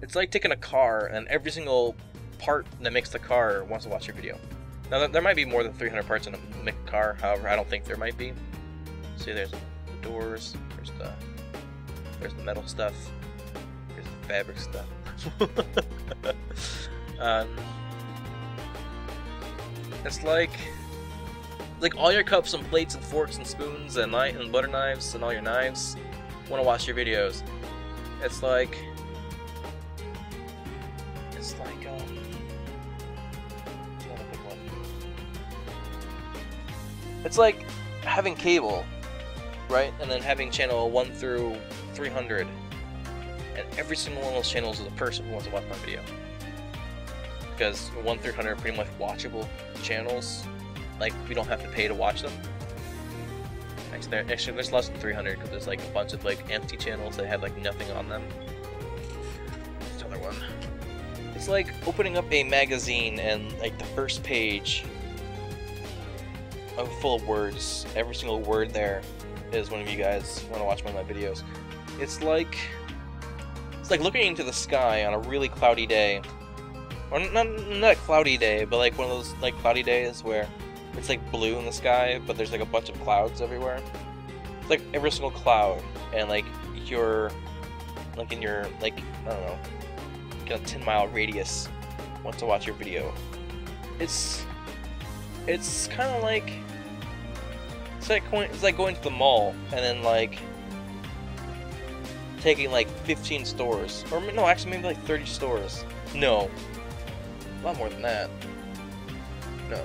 It's like taking a car and every single part that makes the car wants to watch your video. Now there might be more than 300 parts in a car, however I don't think there might be. See, there's the doors, there's the metal stuff, there's the fabric stuff. It's like all your cups and plates and forks and spoons and butter knives and all your knives want to watch your videos. It's like it's like having cable, right? And then having channel 1 through 300, and every single one of those channels is a person who wants to watch my video. Because 1 through 100 are pretty much watchable channels. Like, we don't have to pay to watch them. Actually, there's less than 300 because there's like a bunch of like empty channels that have like nothing on them. This other one. It's like opening up a magazine and like the first page full of words. Every single word there is one of you guys want to watch one of my videos. It's like looking into the sky on a really cloudy day Or not a cloudy day, but like one of those like cloudy days where it's like blue in the sky, but there's like a bunch of clouds everywhere. It's like every single cloud, and like you're like in your like I don't know, like a 10-mile radius wants to watch your video. It's kind of like it's like going to the mall and then like taking like 15 stores, or no, actually maybe like 30 stores. No, a lot more than that. No,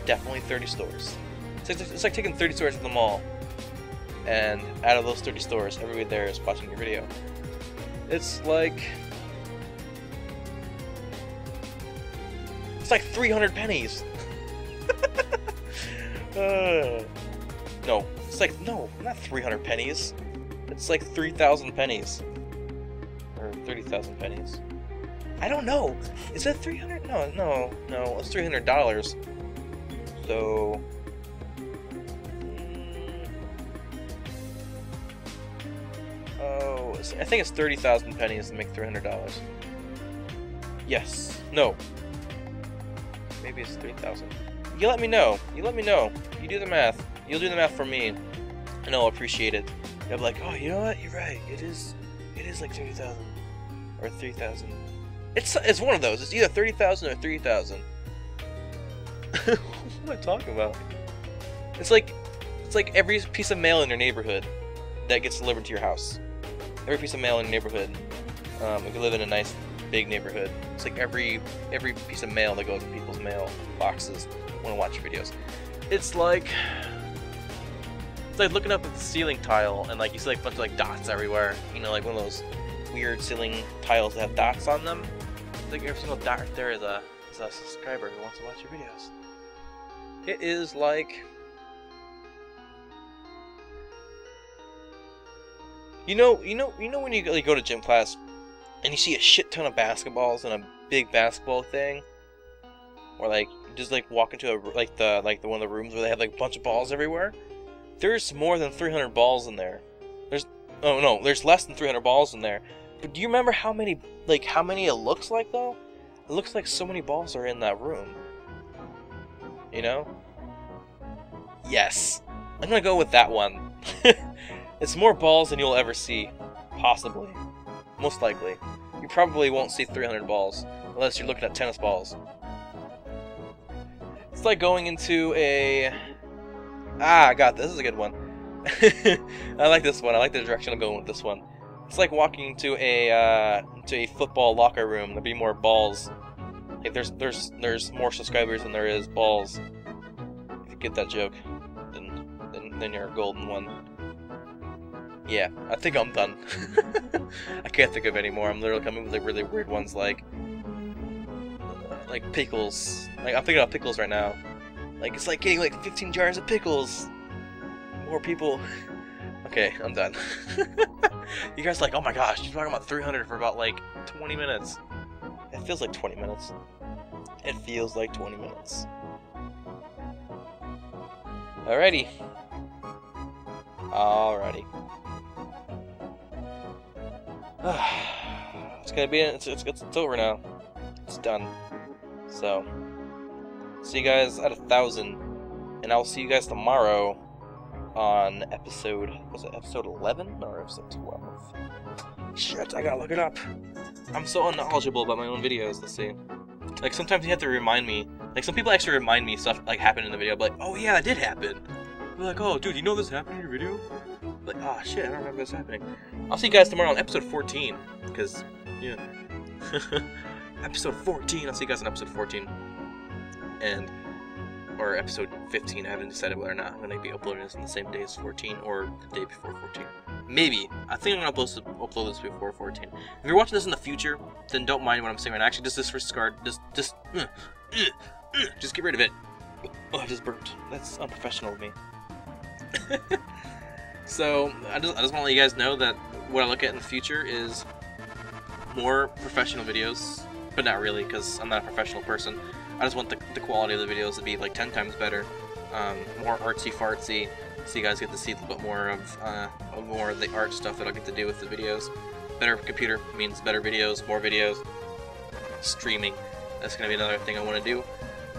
definitely 30 stores. It's like taking 30 stores to the mall, and out of those 30 stores, everybody there is watching your video. It's like 300 pennies. No, it's like no, not 300 pennies. It's like 3,000 pennies, or 30,000 pennies. I don't know. Is that 300? No. It's $300. So. Oh, I think it's 30,000 pennies to make $300. Yes. No. Maybe it's 3,000. You let me know. You do the math. You'll do the math for me, and I'll appreciate it. You'll be like, oh, you know what? You're right. It is like 30,000 or 3,000. It's one of those. It's either 30,000 or 3,000. What am I talking about? It's like every piece of mail in your neighborhood that gets delivered to your house. Every piece of mail in your neighborhood. If you live in a nice big neighborhood, it's like every piece of mail that goes in people's mail boxes want to watch your videos. It's like looking up at the ceiling tile and like you see like a bunch of like dots everywhere. You know, like one of those weird ceiling tiles that have dots on them. It's like every single dot right there is a subscriber who wants to watch your videos. It is like, you know when you like, go to gym class and you see a shit ton of basketballs in a big basketball thing, or like just like walk into a the one of the rooms where they have like a bunch of balls everywhere. There's more than 300 balls in there. There's less than 300 balls in there. But do you remember how many it looks like though? It looks like so many balls are in that room. You know? Yes. I'm gonna go with that one. It's more balls than you'll ever see. Possibly. Most likely. You probably won't see 300 balls. Unless you're looking at tennis balls. It's like going into a... I got this. This is a good one. I like this one. I like the direction I'm going with this one. It's like walking into a football locker room. There'd be more balls. Like there's more subscribers than there is balls. If you get that joke, then you're a golden one. Yeah, I think I'm done. I can't think of any more. I'm literally coming with like really weird ones like pickles. Like I'm thinking of pickles right now. Like it's like getting like 15 jars of pickles. More people. Okay, I'm done. You guys are like, oh my gosh, you're talking about 300 for about like 20 minutes. It feels like 20 minutes. It feels like 20 minutes. Alrighty. It's gonna be it's over now. It's done. So see you guys at 1,000, and I'll see you guys tomorrow on episode 11 or episode 12? Shit, I gotta look it up. I'm so unknowledgeable about my own videos. Let's see. Like sometimes you have to remind me. Like some people actually remind me stuff like happened in the video. But like, oh yeah, that did happen. They're like, oh dude, you know this happened in your video? Like, oh shit, I don't remember this happening. I'll see you guys tomorrow on episode 14. Because yeah, episode 14. I'll see you guys on episode 14. Or episode 15, I haven't decided whether or not I'm going to be uploading this on the same day as 14 or the day before 14. Maybe. I think I'm going to upload this before 14. If you're watching this in the future, then don't mind what I'm saying right now. Actually, just disregard, just get rid of it. Oh, I just burped. That's unprofessional of me. So, I just want to let you guys know that what I look at in the future is more professional videos, but not really, because I'm not a professional person. I just want the quality of the videos to be like 10 times better, more artsy-fartsy, so you guys get to see a little bit more of the art stuff that I get to do with the videos. Better computer means better videos, more videos. streaming. That's going to be another thing I want to do.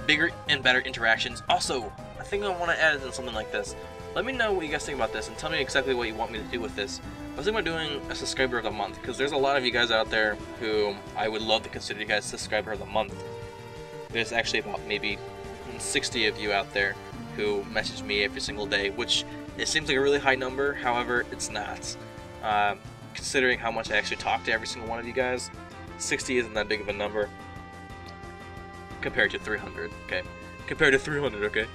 Bigger and better interactions. Also, I think I want to add in something like this. Let me know what you guys think about this and tell me exactly what you want me to do with this. I was thinking about doing a subscriber of the month, because there's a lot of you guys out there who I would love to consider you guys subscriber of the month. There's actually about maybe 60 of you out there who message me every single day, which it seems like a really high number. However, it's not. Considering how much I actually talk to every single one of you guys, 60 isn't that big of a number compared to 300. Okay, compared to 300. Okay,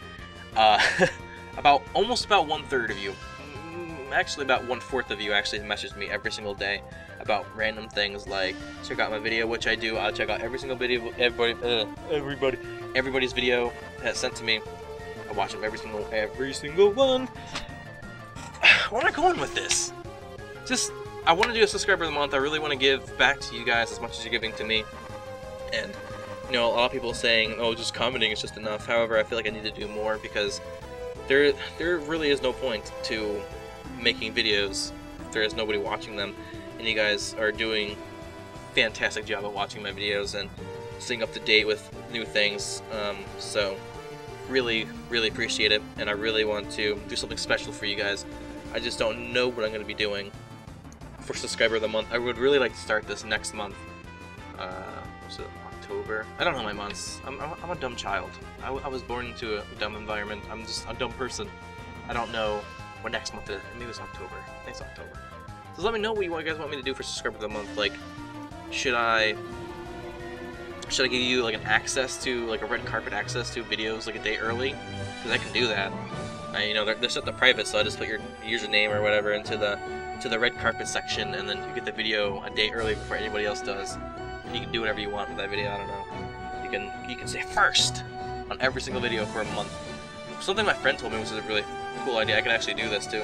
almost about 1/3 of you, actually about 1/4 of you actually message me every single day about random things like check out my video, which I do. I'll check out every single video, everybody's video that's sent to me. I watch them every single one. Where am I going with this? Just, I want to do a subscriber of the month. I really want to give back to you guys as much as you're giving to me. And you know, a lot of people saying, oh, just commenting is just enough. However, I feel like I need to do more, because there really is no point to making videos if there is nobody watching them, and you guys are doing a fantastic job of watching my videos and staying up to date with new things. So really appreciate it, and I really want to do something special for you guys. I just don't know what I'm going to be doing for subscriber of the month. I would really like to start this next month. Was it October? I don't know my months. I'm a dumb child. I was born into a dumb environment. I'm just a dumb person. I don't know what next month is. Maybe it's October. I think it's October. So let me know what you guys want me to do for subscriber of the month. Like, should I give you like an access to, like a red carpet access to videos like a day early? Because I can do that. You know, they're set to private, so I just put your username or whatever into the red carpet section, and then you get the video a day early before anybody else does. And you can do whatever you want with that video. I don't know. You can say first on every single video for a month. Something my friend told me, which is a really cool idea. I could actually do this too.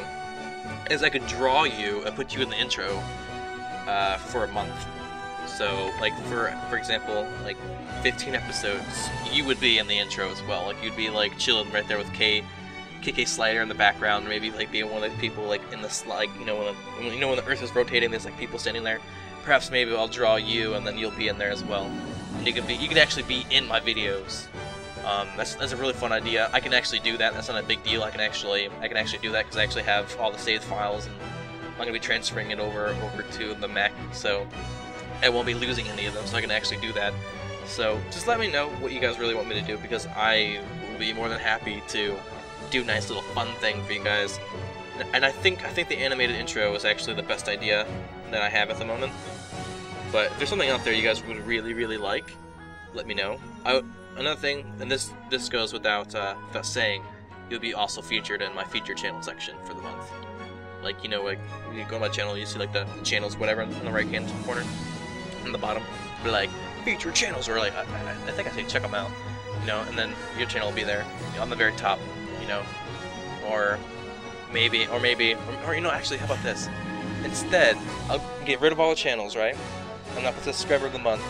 Is I could draw you and put you in the intro for a month. So, like, for example, like 15 episodes, you would be in the intro as well. Like, you'd be like chilling right there with KK Slider in the background, maybe like being one of the people like in the slide. You know, when the Earth is rotating, there's like people standing there. Perhaps maybe I'll draw you, and then you'll be in there as well. And you can actually be in my videos. That's a really fun idea. I can actually do that. That's not a big deal. I can actually do that because I actually have all the saved files, and I'm gonna be transferring it over to the Mac, so I won't be losing any of them. So I can actually do that. So just let me know what you guys really want me to do, because I will be more than happy to do a nice little fun thing for you guys. And I think the animated intro is actually the best idea that I have at the moment. But if there's something out there you guys would really like, let me know. Another thing, and this goes without saying, you'll be also featured in my feature channel section for the month. Like, you know, like you go to my channel, you see like the channels, whatever, on the right hand corner, on the bottom, but like feature channels, or like I think I say check them out, you know, and then your channel will be there, you know, on the very top, you know, or maybe, you know, actually, how about this? Instead, I'll get rid of all the channels, right? And I'll put the subscriber of the month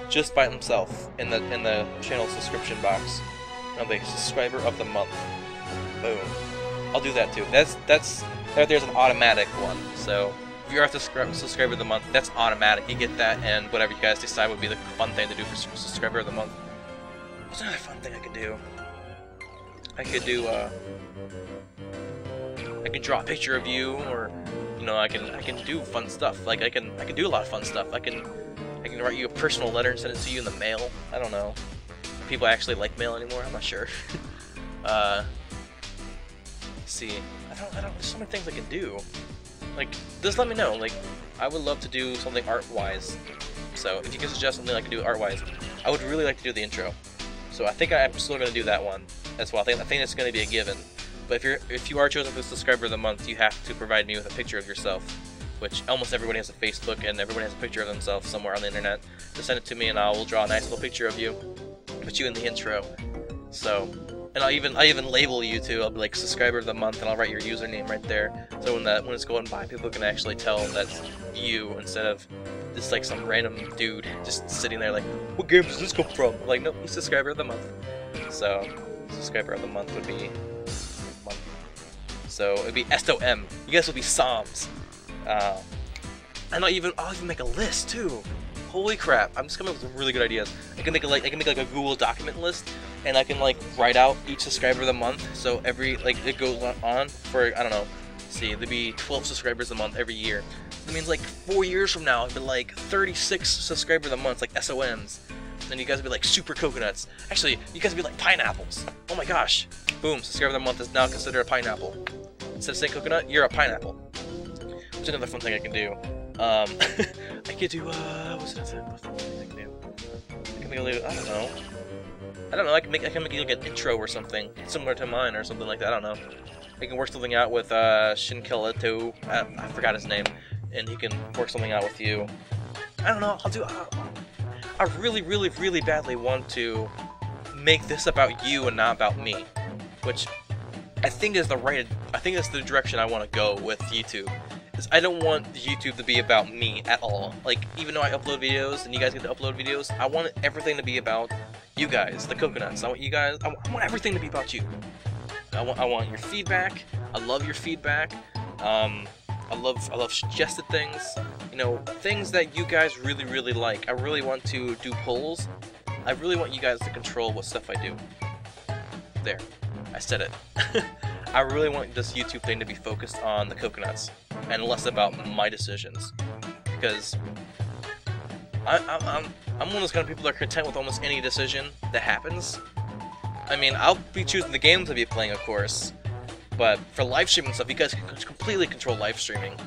just by himself in the channel subscription box. And I'll be subscriber of the month. Boom. I'll do that too. That's right there's an automatic one. So if you're a subscriber of the month, that's automatic. You get that, and whatever you guys decide would be the fun thing to do for subscriber of the month. What's another fun thing I could do? I could draw a picture of you, or you know, I can do fun stuff. Like I can do a lot of fun stuff. I can write you a personal letter and send it to you in the mail. I don't know. People actually like mail anymore? I'm not sure. Let's see. I don't. There's so many things I can do. Like, just let me know. Like, I would love to do something art-wise. So if you can suggest something I can do art-wise, I would really like to do the intro. So I think I'm still gonna do that one as well. I think it's gonna be a given. But if you are chosen for the subscriber of the month, you have to provide me with a picture of yourself, which almost everybody has a Facebook, and everybody has a picture of themselves somewhere on the internet. Just send it to me, and I will draw a nice little picture of you, put you in the intro. So, and I'll even label you too. I'll be like subscriber of the month, and I'll write your username right there. So when it's going by, people can actually tell that's you instead of just like some random dude just sitting there like, what game does this come from? Like, nope, he's subscriber of the month. So, subscriber of the month would be. So it'd be SOM. You guys will be SOMs. And I'll even make a list too. holy crap, I'm just coming up with really good ideas. I can make like a Google document list, and I can like write out each subscriber of the month. So every like it goes on for, I don't know. See, there'd be 12 subscribers a month every year. That means like 4 years from now, it'd be like 36 subscribers a month, like SOMs. Then you guys would be like super coconuts. Actually, you guys would be like pineapples. Oh my gosh. Boom, subscriber of the month is now considered a pineapple. Instead of saying coconut, you're a pineapple. Which is another fun thing I can do. I could do, what's another fun thing I can do? I can make a little, I don't know, I can make like an intro or something, similar to mine or something like that, I don't know. I can work something out with, Shinkeleto, I forgot his name, and he can work something out with you. I don't know, I really, really, really badly want to make this about you and not about me, which I think is that's the direction I want to go with YouTube. Is I don't want YouTube to be about me at all. Like, even though I upload videos and you guys get to upload videos, I want everything to be about you guys, the coconuts. I want everything to be about you. I want your feedback. I love your feedback. I love suggested things. You know, things that you guys really, really like. I really want to do polls. I really want you guys to control what stuff I do. There. I said it. I really want this YouTube thing to be focused on the coconuts and less about my decisions, because I'm one of those kind of people that are content with almost any decision that happens. I mean, I'll be choosing the games I'll be playing, of course, but for live streaming stuff, you guys can completely control live streaming.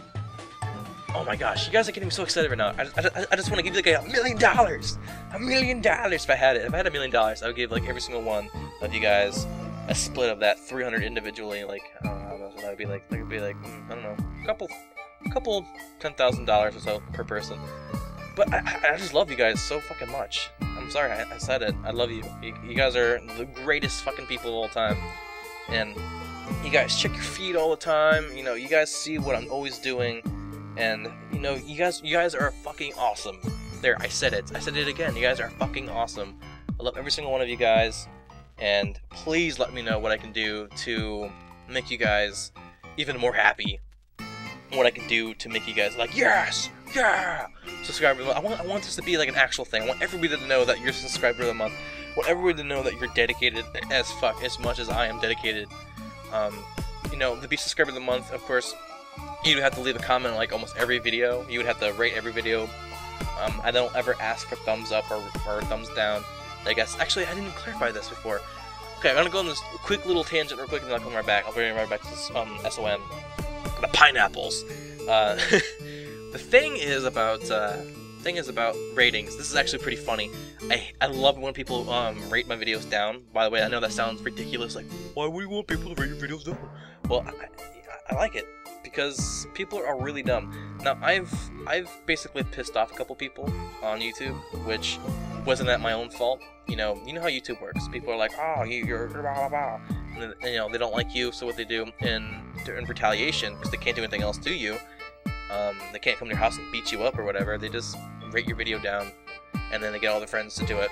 Oh my gosh, you guys are getting me so excited right now. I just want to give you like $1 million! $1 million if I had it. If I had $1 million, I would give like every single one of you guys a split of that 300 individually. Like, I don't know how much that would be like. That would be like, I don't know, a couple $10,000 or so per person. But I just love you guys so fucking much. I'm sorry, I said it. I love you. You guys are the greatest fucking people of all time. And you guys check your feed all the time. You know, you guys see what I'm always doing. And, you know, you guys are fucking awesome. There, I said it. I said it again. You guys are fucking awesome. I love every single one of you guys. And please let me know what I can do to make you guys even more happy. What I can do to make you guys like, yes! Yeah! Subscriber of the month. I want this to be like an actual thing. I want everybody to know that you're a subscriber of the month. I want everybody to know that you're dedicated as fuck, as much as I am dedicated. You know, to be subscriber of the month, of course, you would have to leave a comment on like almost every video. You would have to rate every video. I don't ever ask for thumbs up or thumbs down. I guess, actually, I didn't clarify this before. Okay, I'm gonna go on this quick little tangent real quick, and then I'll come right back. I'll bring right back to this, SOM. The pineapples. The thing is about ratings. This is actually pretty funny. I love when people rate my videos down. By the way, I know that sounds ridiculous. Like, why would you want people to rate your videos down? Well, I like it because people are really dumb. Now, I've basically pissed off a couple people on YouTube, which wasn't at my own fault. You know how YouTube works. People are like, oh, you're blah blah blah, and then, you know, they don't like you. So what they do in retaliation, because they can't do anything else to you, they can't come to your house and beat you up or whatever. They just rate your video down, and then they get all their friends to do it.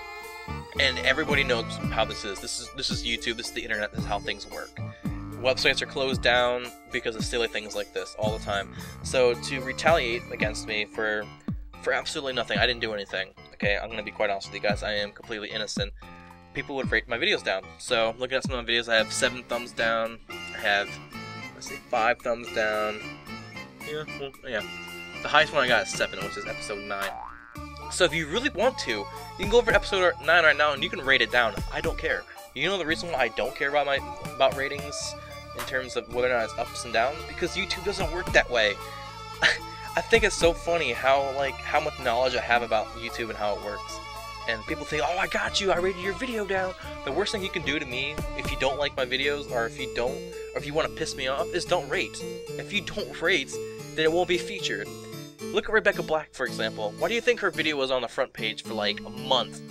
And everybody knows how this is. This is YouTube. This is the internet. This is how things work. Websites are closed down because of silly things like this all the time. So to retaliate against me for absolutely nothing, I didn't do anything. Okay, I'm gonna be quite honest with you guys. I am completely innocent. People would rate my videos down. So looking at some of my videos, I have 7 thumbs down. I have, let's see, 5 thumbs down. Yeah, well, yeah. The highest one I got is 7, which is episode 9. So if you really want to, you can go over to episode 9 right now and you can rate it down. I don't care. You know the reason why I don't care about ratings in terms of whether or not it's ups and downs? Because YouTube doesn't work that way. I think it's so funny how much knowledge I have about YouTube and how it works. And people think, oh, I got you, I rated your video down. The worst thing you can do to me, if you don't like my videos, or if you want to piss me off, is don't rate. If you don't rate, then it won't be featured. Look at Rebecca Black, for example. Why do you think her video was on the front page for like a month?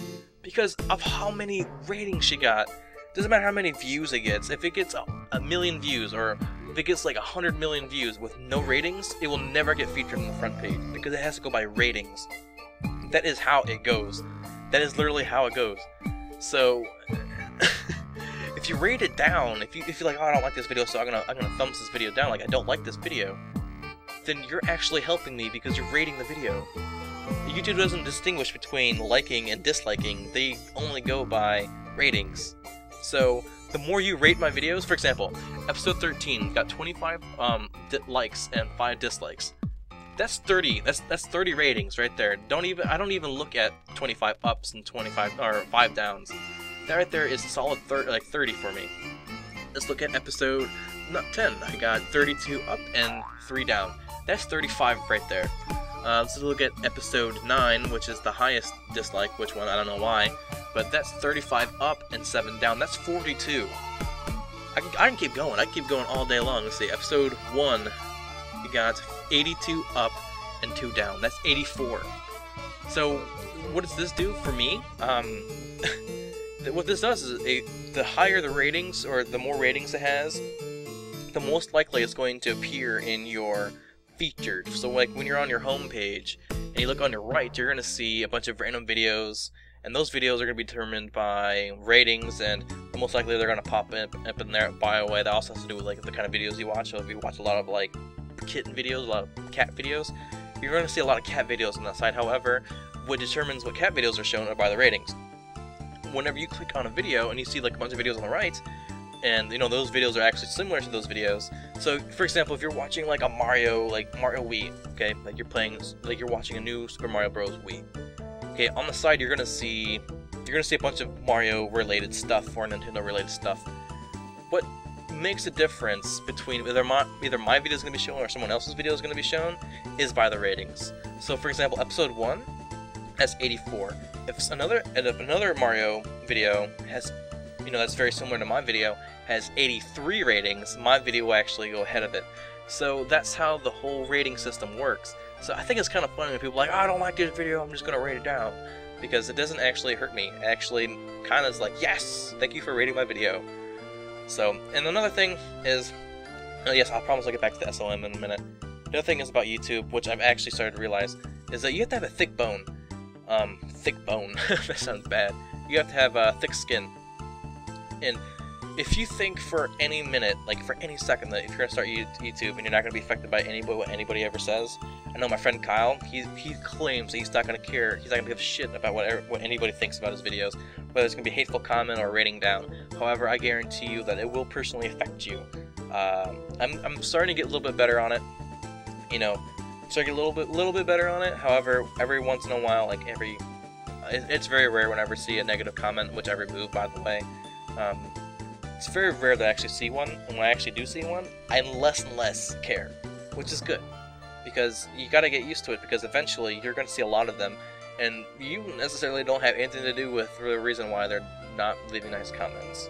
Because of how many ratings she got. Doesn't matter how many views it gets. If it gets a million views, or if it gets like 100 million views with no ratings, it will never get featured on the front page because it has to go by ratings. That is how it goes. That is literally how it goes. So if you rate it down, if you're like, oh, I don't like this video, so I'm gonna thumbs this video down, like I don't like this video, then you're actually helping me because you're rating the video. YouTube doesn't distinguish between liking and disliking, they only go by ratings. So the more you rate my videos, for example, episode 13 got 25 likes and 5 dislikes. That's 30. That's 30 ratings right there. I don't even look at 25 ups and 25 or 5 downs. That right there is a solid 30 for me. Let's look at episode 10. I got 32 up and 3 down. That's 35 right there. Let's look at episode 9, which is the highest dislike, which one, I don't know why, but that's 35 up and 7 down. That's 42. I can keep going. I can keep going all day long. Let's see, episode 1, you got 82 up and 2 down. That's 84. So, what does this do for me? What this does is, the higher the ratings, or the more ratings it has, the most likely it's going to appear in your featured. So like when you're on your home page and you look on your right, you're going to see a bunch of random videos, and those videos are going to be determined by ratings, and most likely they're going to pop up in there by the way. That also has to do with like the kind of videos you watch. So if you watch a lot of like kitten videos, a lot of cat videos, you're going to see a lot of cat videos on that side. However, what determines what cat videos are shown are by the ratings. Whenever you click on a video and you see like a bunch of videos on the right, and you know those videos are actually similar to those videos. So, for example, if you're watching like a Mario Wii, okay, like you're watching a new Super Mario Bros. Wii. Okay, on the side you're gonna see a bunch of Mario related stuff or Nintendo related stuff. What makes a difference between either my video is gonna be shown or someone else's video is gonna be shown is by the ratings. So, for example, episode 1 has 84. If another Mario video has, that's very similar to my video, has 83 ratings, my video will actually go ahead of it. So that's how the whole rating system works. So I think it's kind of funny when people are like, oh, I don't like this video, I'm just going to rate it down. Because it doesn't actually hurt me. It actually kind of is like, yes, thank you for rating my video. So, and another thing is, yes, I promise I'll get back to the SLM in a minute. The other thing is about YouTube, which I've actually started to realize, is that you have to have a thick bone. Thick bone, that sounds bad. You have to have thick skin. And if you think for any minute, like for any second, that if you're going to start YouTube and you're not going to be affected by what anybody ever says, I know my friend Kyle, he claims that he's not going to care, he's not going to give a shit about what anybody thinks about his videos, whether it's going to be a hateful comment or a rating down. However, I guarantee you that it will personally affect you. I'm starting to get a little bit better on it, starting to get a little bit better on it. However, every once in a while, it's very rare whenever I see a negative comment, which I remove, by the way. It's very rare that I actually see one, and when I actually do see one, I less and less care, which is good, because you gotta get used to it, because eventually you're gonna see a lot of them, and you necessarily don't have anything to do with the reason why they're not leaving nice comments.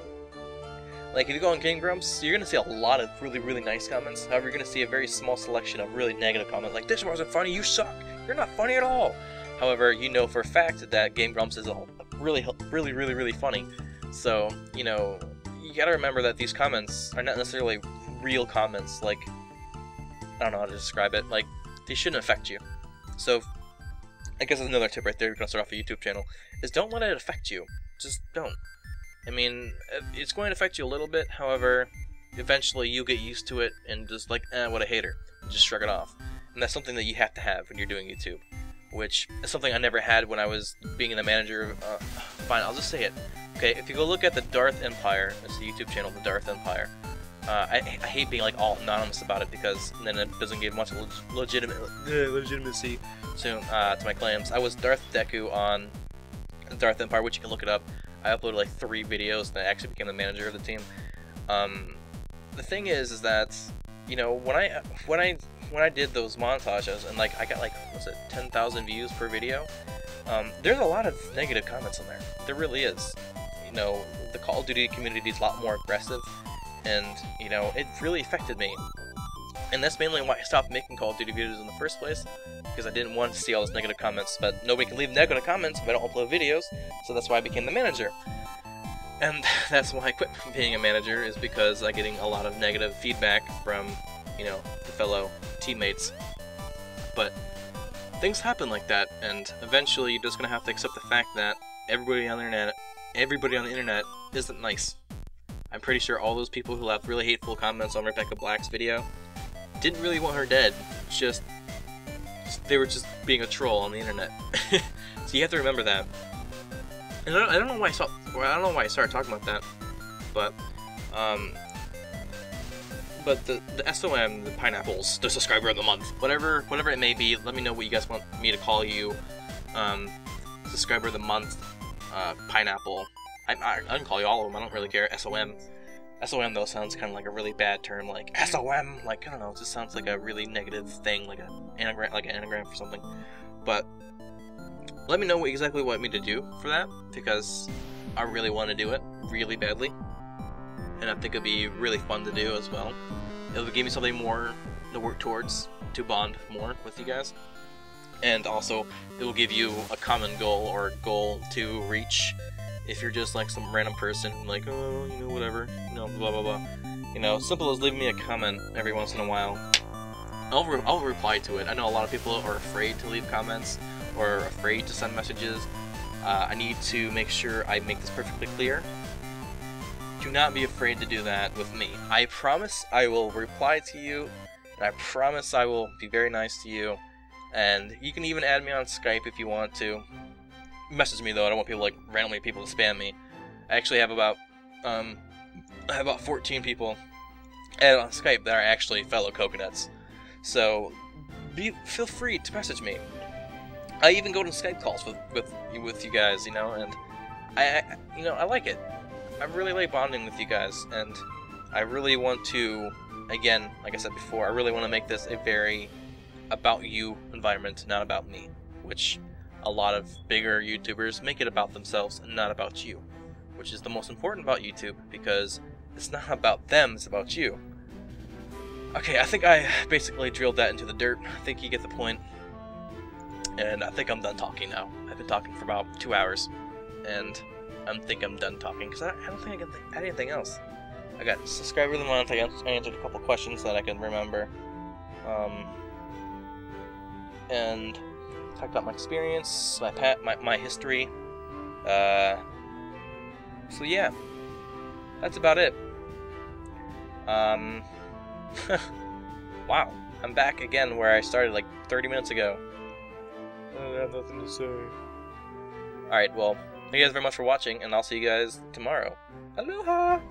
Like, if you go on Game Grumps, you're gonna see a lot of really, really nice comments. However, you're gonna see a very small selection of really negative comments, like, this wasn't funny, you suck, you're not funny at all. However, you know for a fact that Game Grumps is really, really, really, really funny. So, you gotta remember that these comments are not necessarily real comments. Like, I don't know how to describe it. Like, they shouldn't affect you. So, I guess that's another tip right there. You're gonna start off a YouTube channel, is don't let it affect you. Just don't. I mean, it's going to affect you a little bit. However, eventually you get used to it and just like, what a hater. Just shrug it off. And that's something that you have to have when you're doing YouTube, which is something I never had when I was being the manager. Fine, I'll just say it. Okay, if you go look at the Darth Empire, it's the YouTube channel, the Darth Empire. I hate being like all anonymous about it, because then it doesn't give much legitimacy to my claims. I was Darth Deku on Darth Empire, which you can look it up. I uploaded like 3 videos, and I actually became the manager of the team. The thing is that when I did those montages, and like I got like, what's it, 10,000 views per video. There's a lot of negative comments on there. There really is. The Call of Duty community is a lot more aggressive, and it really affected me. And that's mainly why I stopped making Call of Duty videos in the first place, because I didn't want to see all those negative comments. But nobody can leave negative comments if I don't upload videos, so that's why I became the manager. And that's why I quit being a manager, is because I'm getting a lot of negative feedback from, the fellow teammates. But things happen like that, and eventually you're just gonna have to accept the fact that everybody on the internet isn't nice. I'm pretty sure all those people who left really hateful comments on Rebecca Black's video, didn't really want her dead. Just they were just being a troll on the internet. So you have to remember that. And I don't know why I started talking about that, but the SOM, the pineapples, the subscriber of the month, whatever it may be. Let me know what you guys want me to call you. Subscriber of the month, pineapple. I can call you all of them. I don't really care. SOM. SOM though sounds kind of like a really bad term, like SOM. Like I don't know, it just sounds like a really negative thing, like an anagram for something. But let me know exactly what you want me to do for that, because I really want to do it really badly, and I think it'd be really fun to do as well. It'll give me something more to work towards, to bond more with you guys, and also it will give you a common goal or goal to reach. If you're just like some random person, like, oh, you know, whatever, you know, blah blah blah, you know, simple as leaving me a comment every once in a while. I'll reply to it. I know a lot of people are afraid to leave comments or afraid to send messages. I need to make sure I make this perfectly clear. Do not be afraid to do that with me. I promise I will reply to you, and I promise I will be very nice to you. And you can even add me on Skype if you want to. Message me though. I don't want people like randomly people to spam me. I actually have about 14 people added on Skype that are actually fellow coconuts. So feel free to message me. I even go to Skype calls with you guys, you know, and I like it. I really like bonding with you guys, and I really want to, again, like I said before, I really want to make this a very about you environment, not about me, which a lot of bigger YouTubers make it about themselves and not about you, which is the most important about YouTube, because it's not about them, it's about you. Okay, I think I basically drilled that into the dirt. I think you get the point. And I think I'm done talking now. I've been talking for about 2 hours, and I think I'm done talking, because I don't think I can add anything else. I got subscriber of the month, I answered a couple questions that I can remember. And talked about my experience, my history. So yeah, that's about it. Wow, I'm back again where I started like 30 minutes ago. I have nothing to say. Alright, well, thank you guys very much for watching, and I'll see you guys tomorrow. Aloha!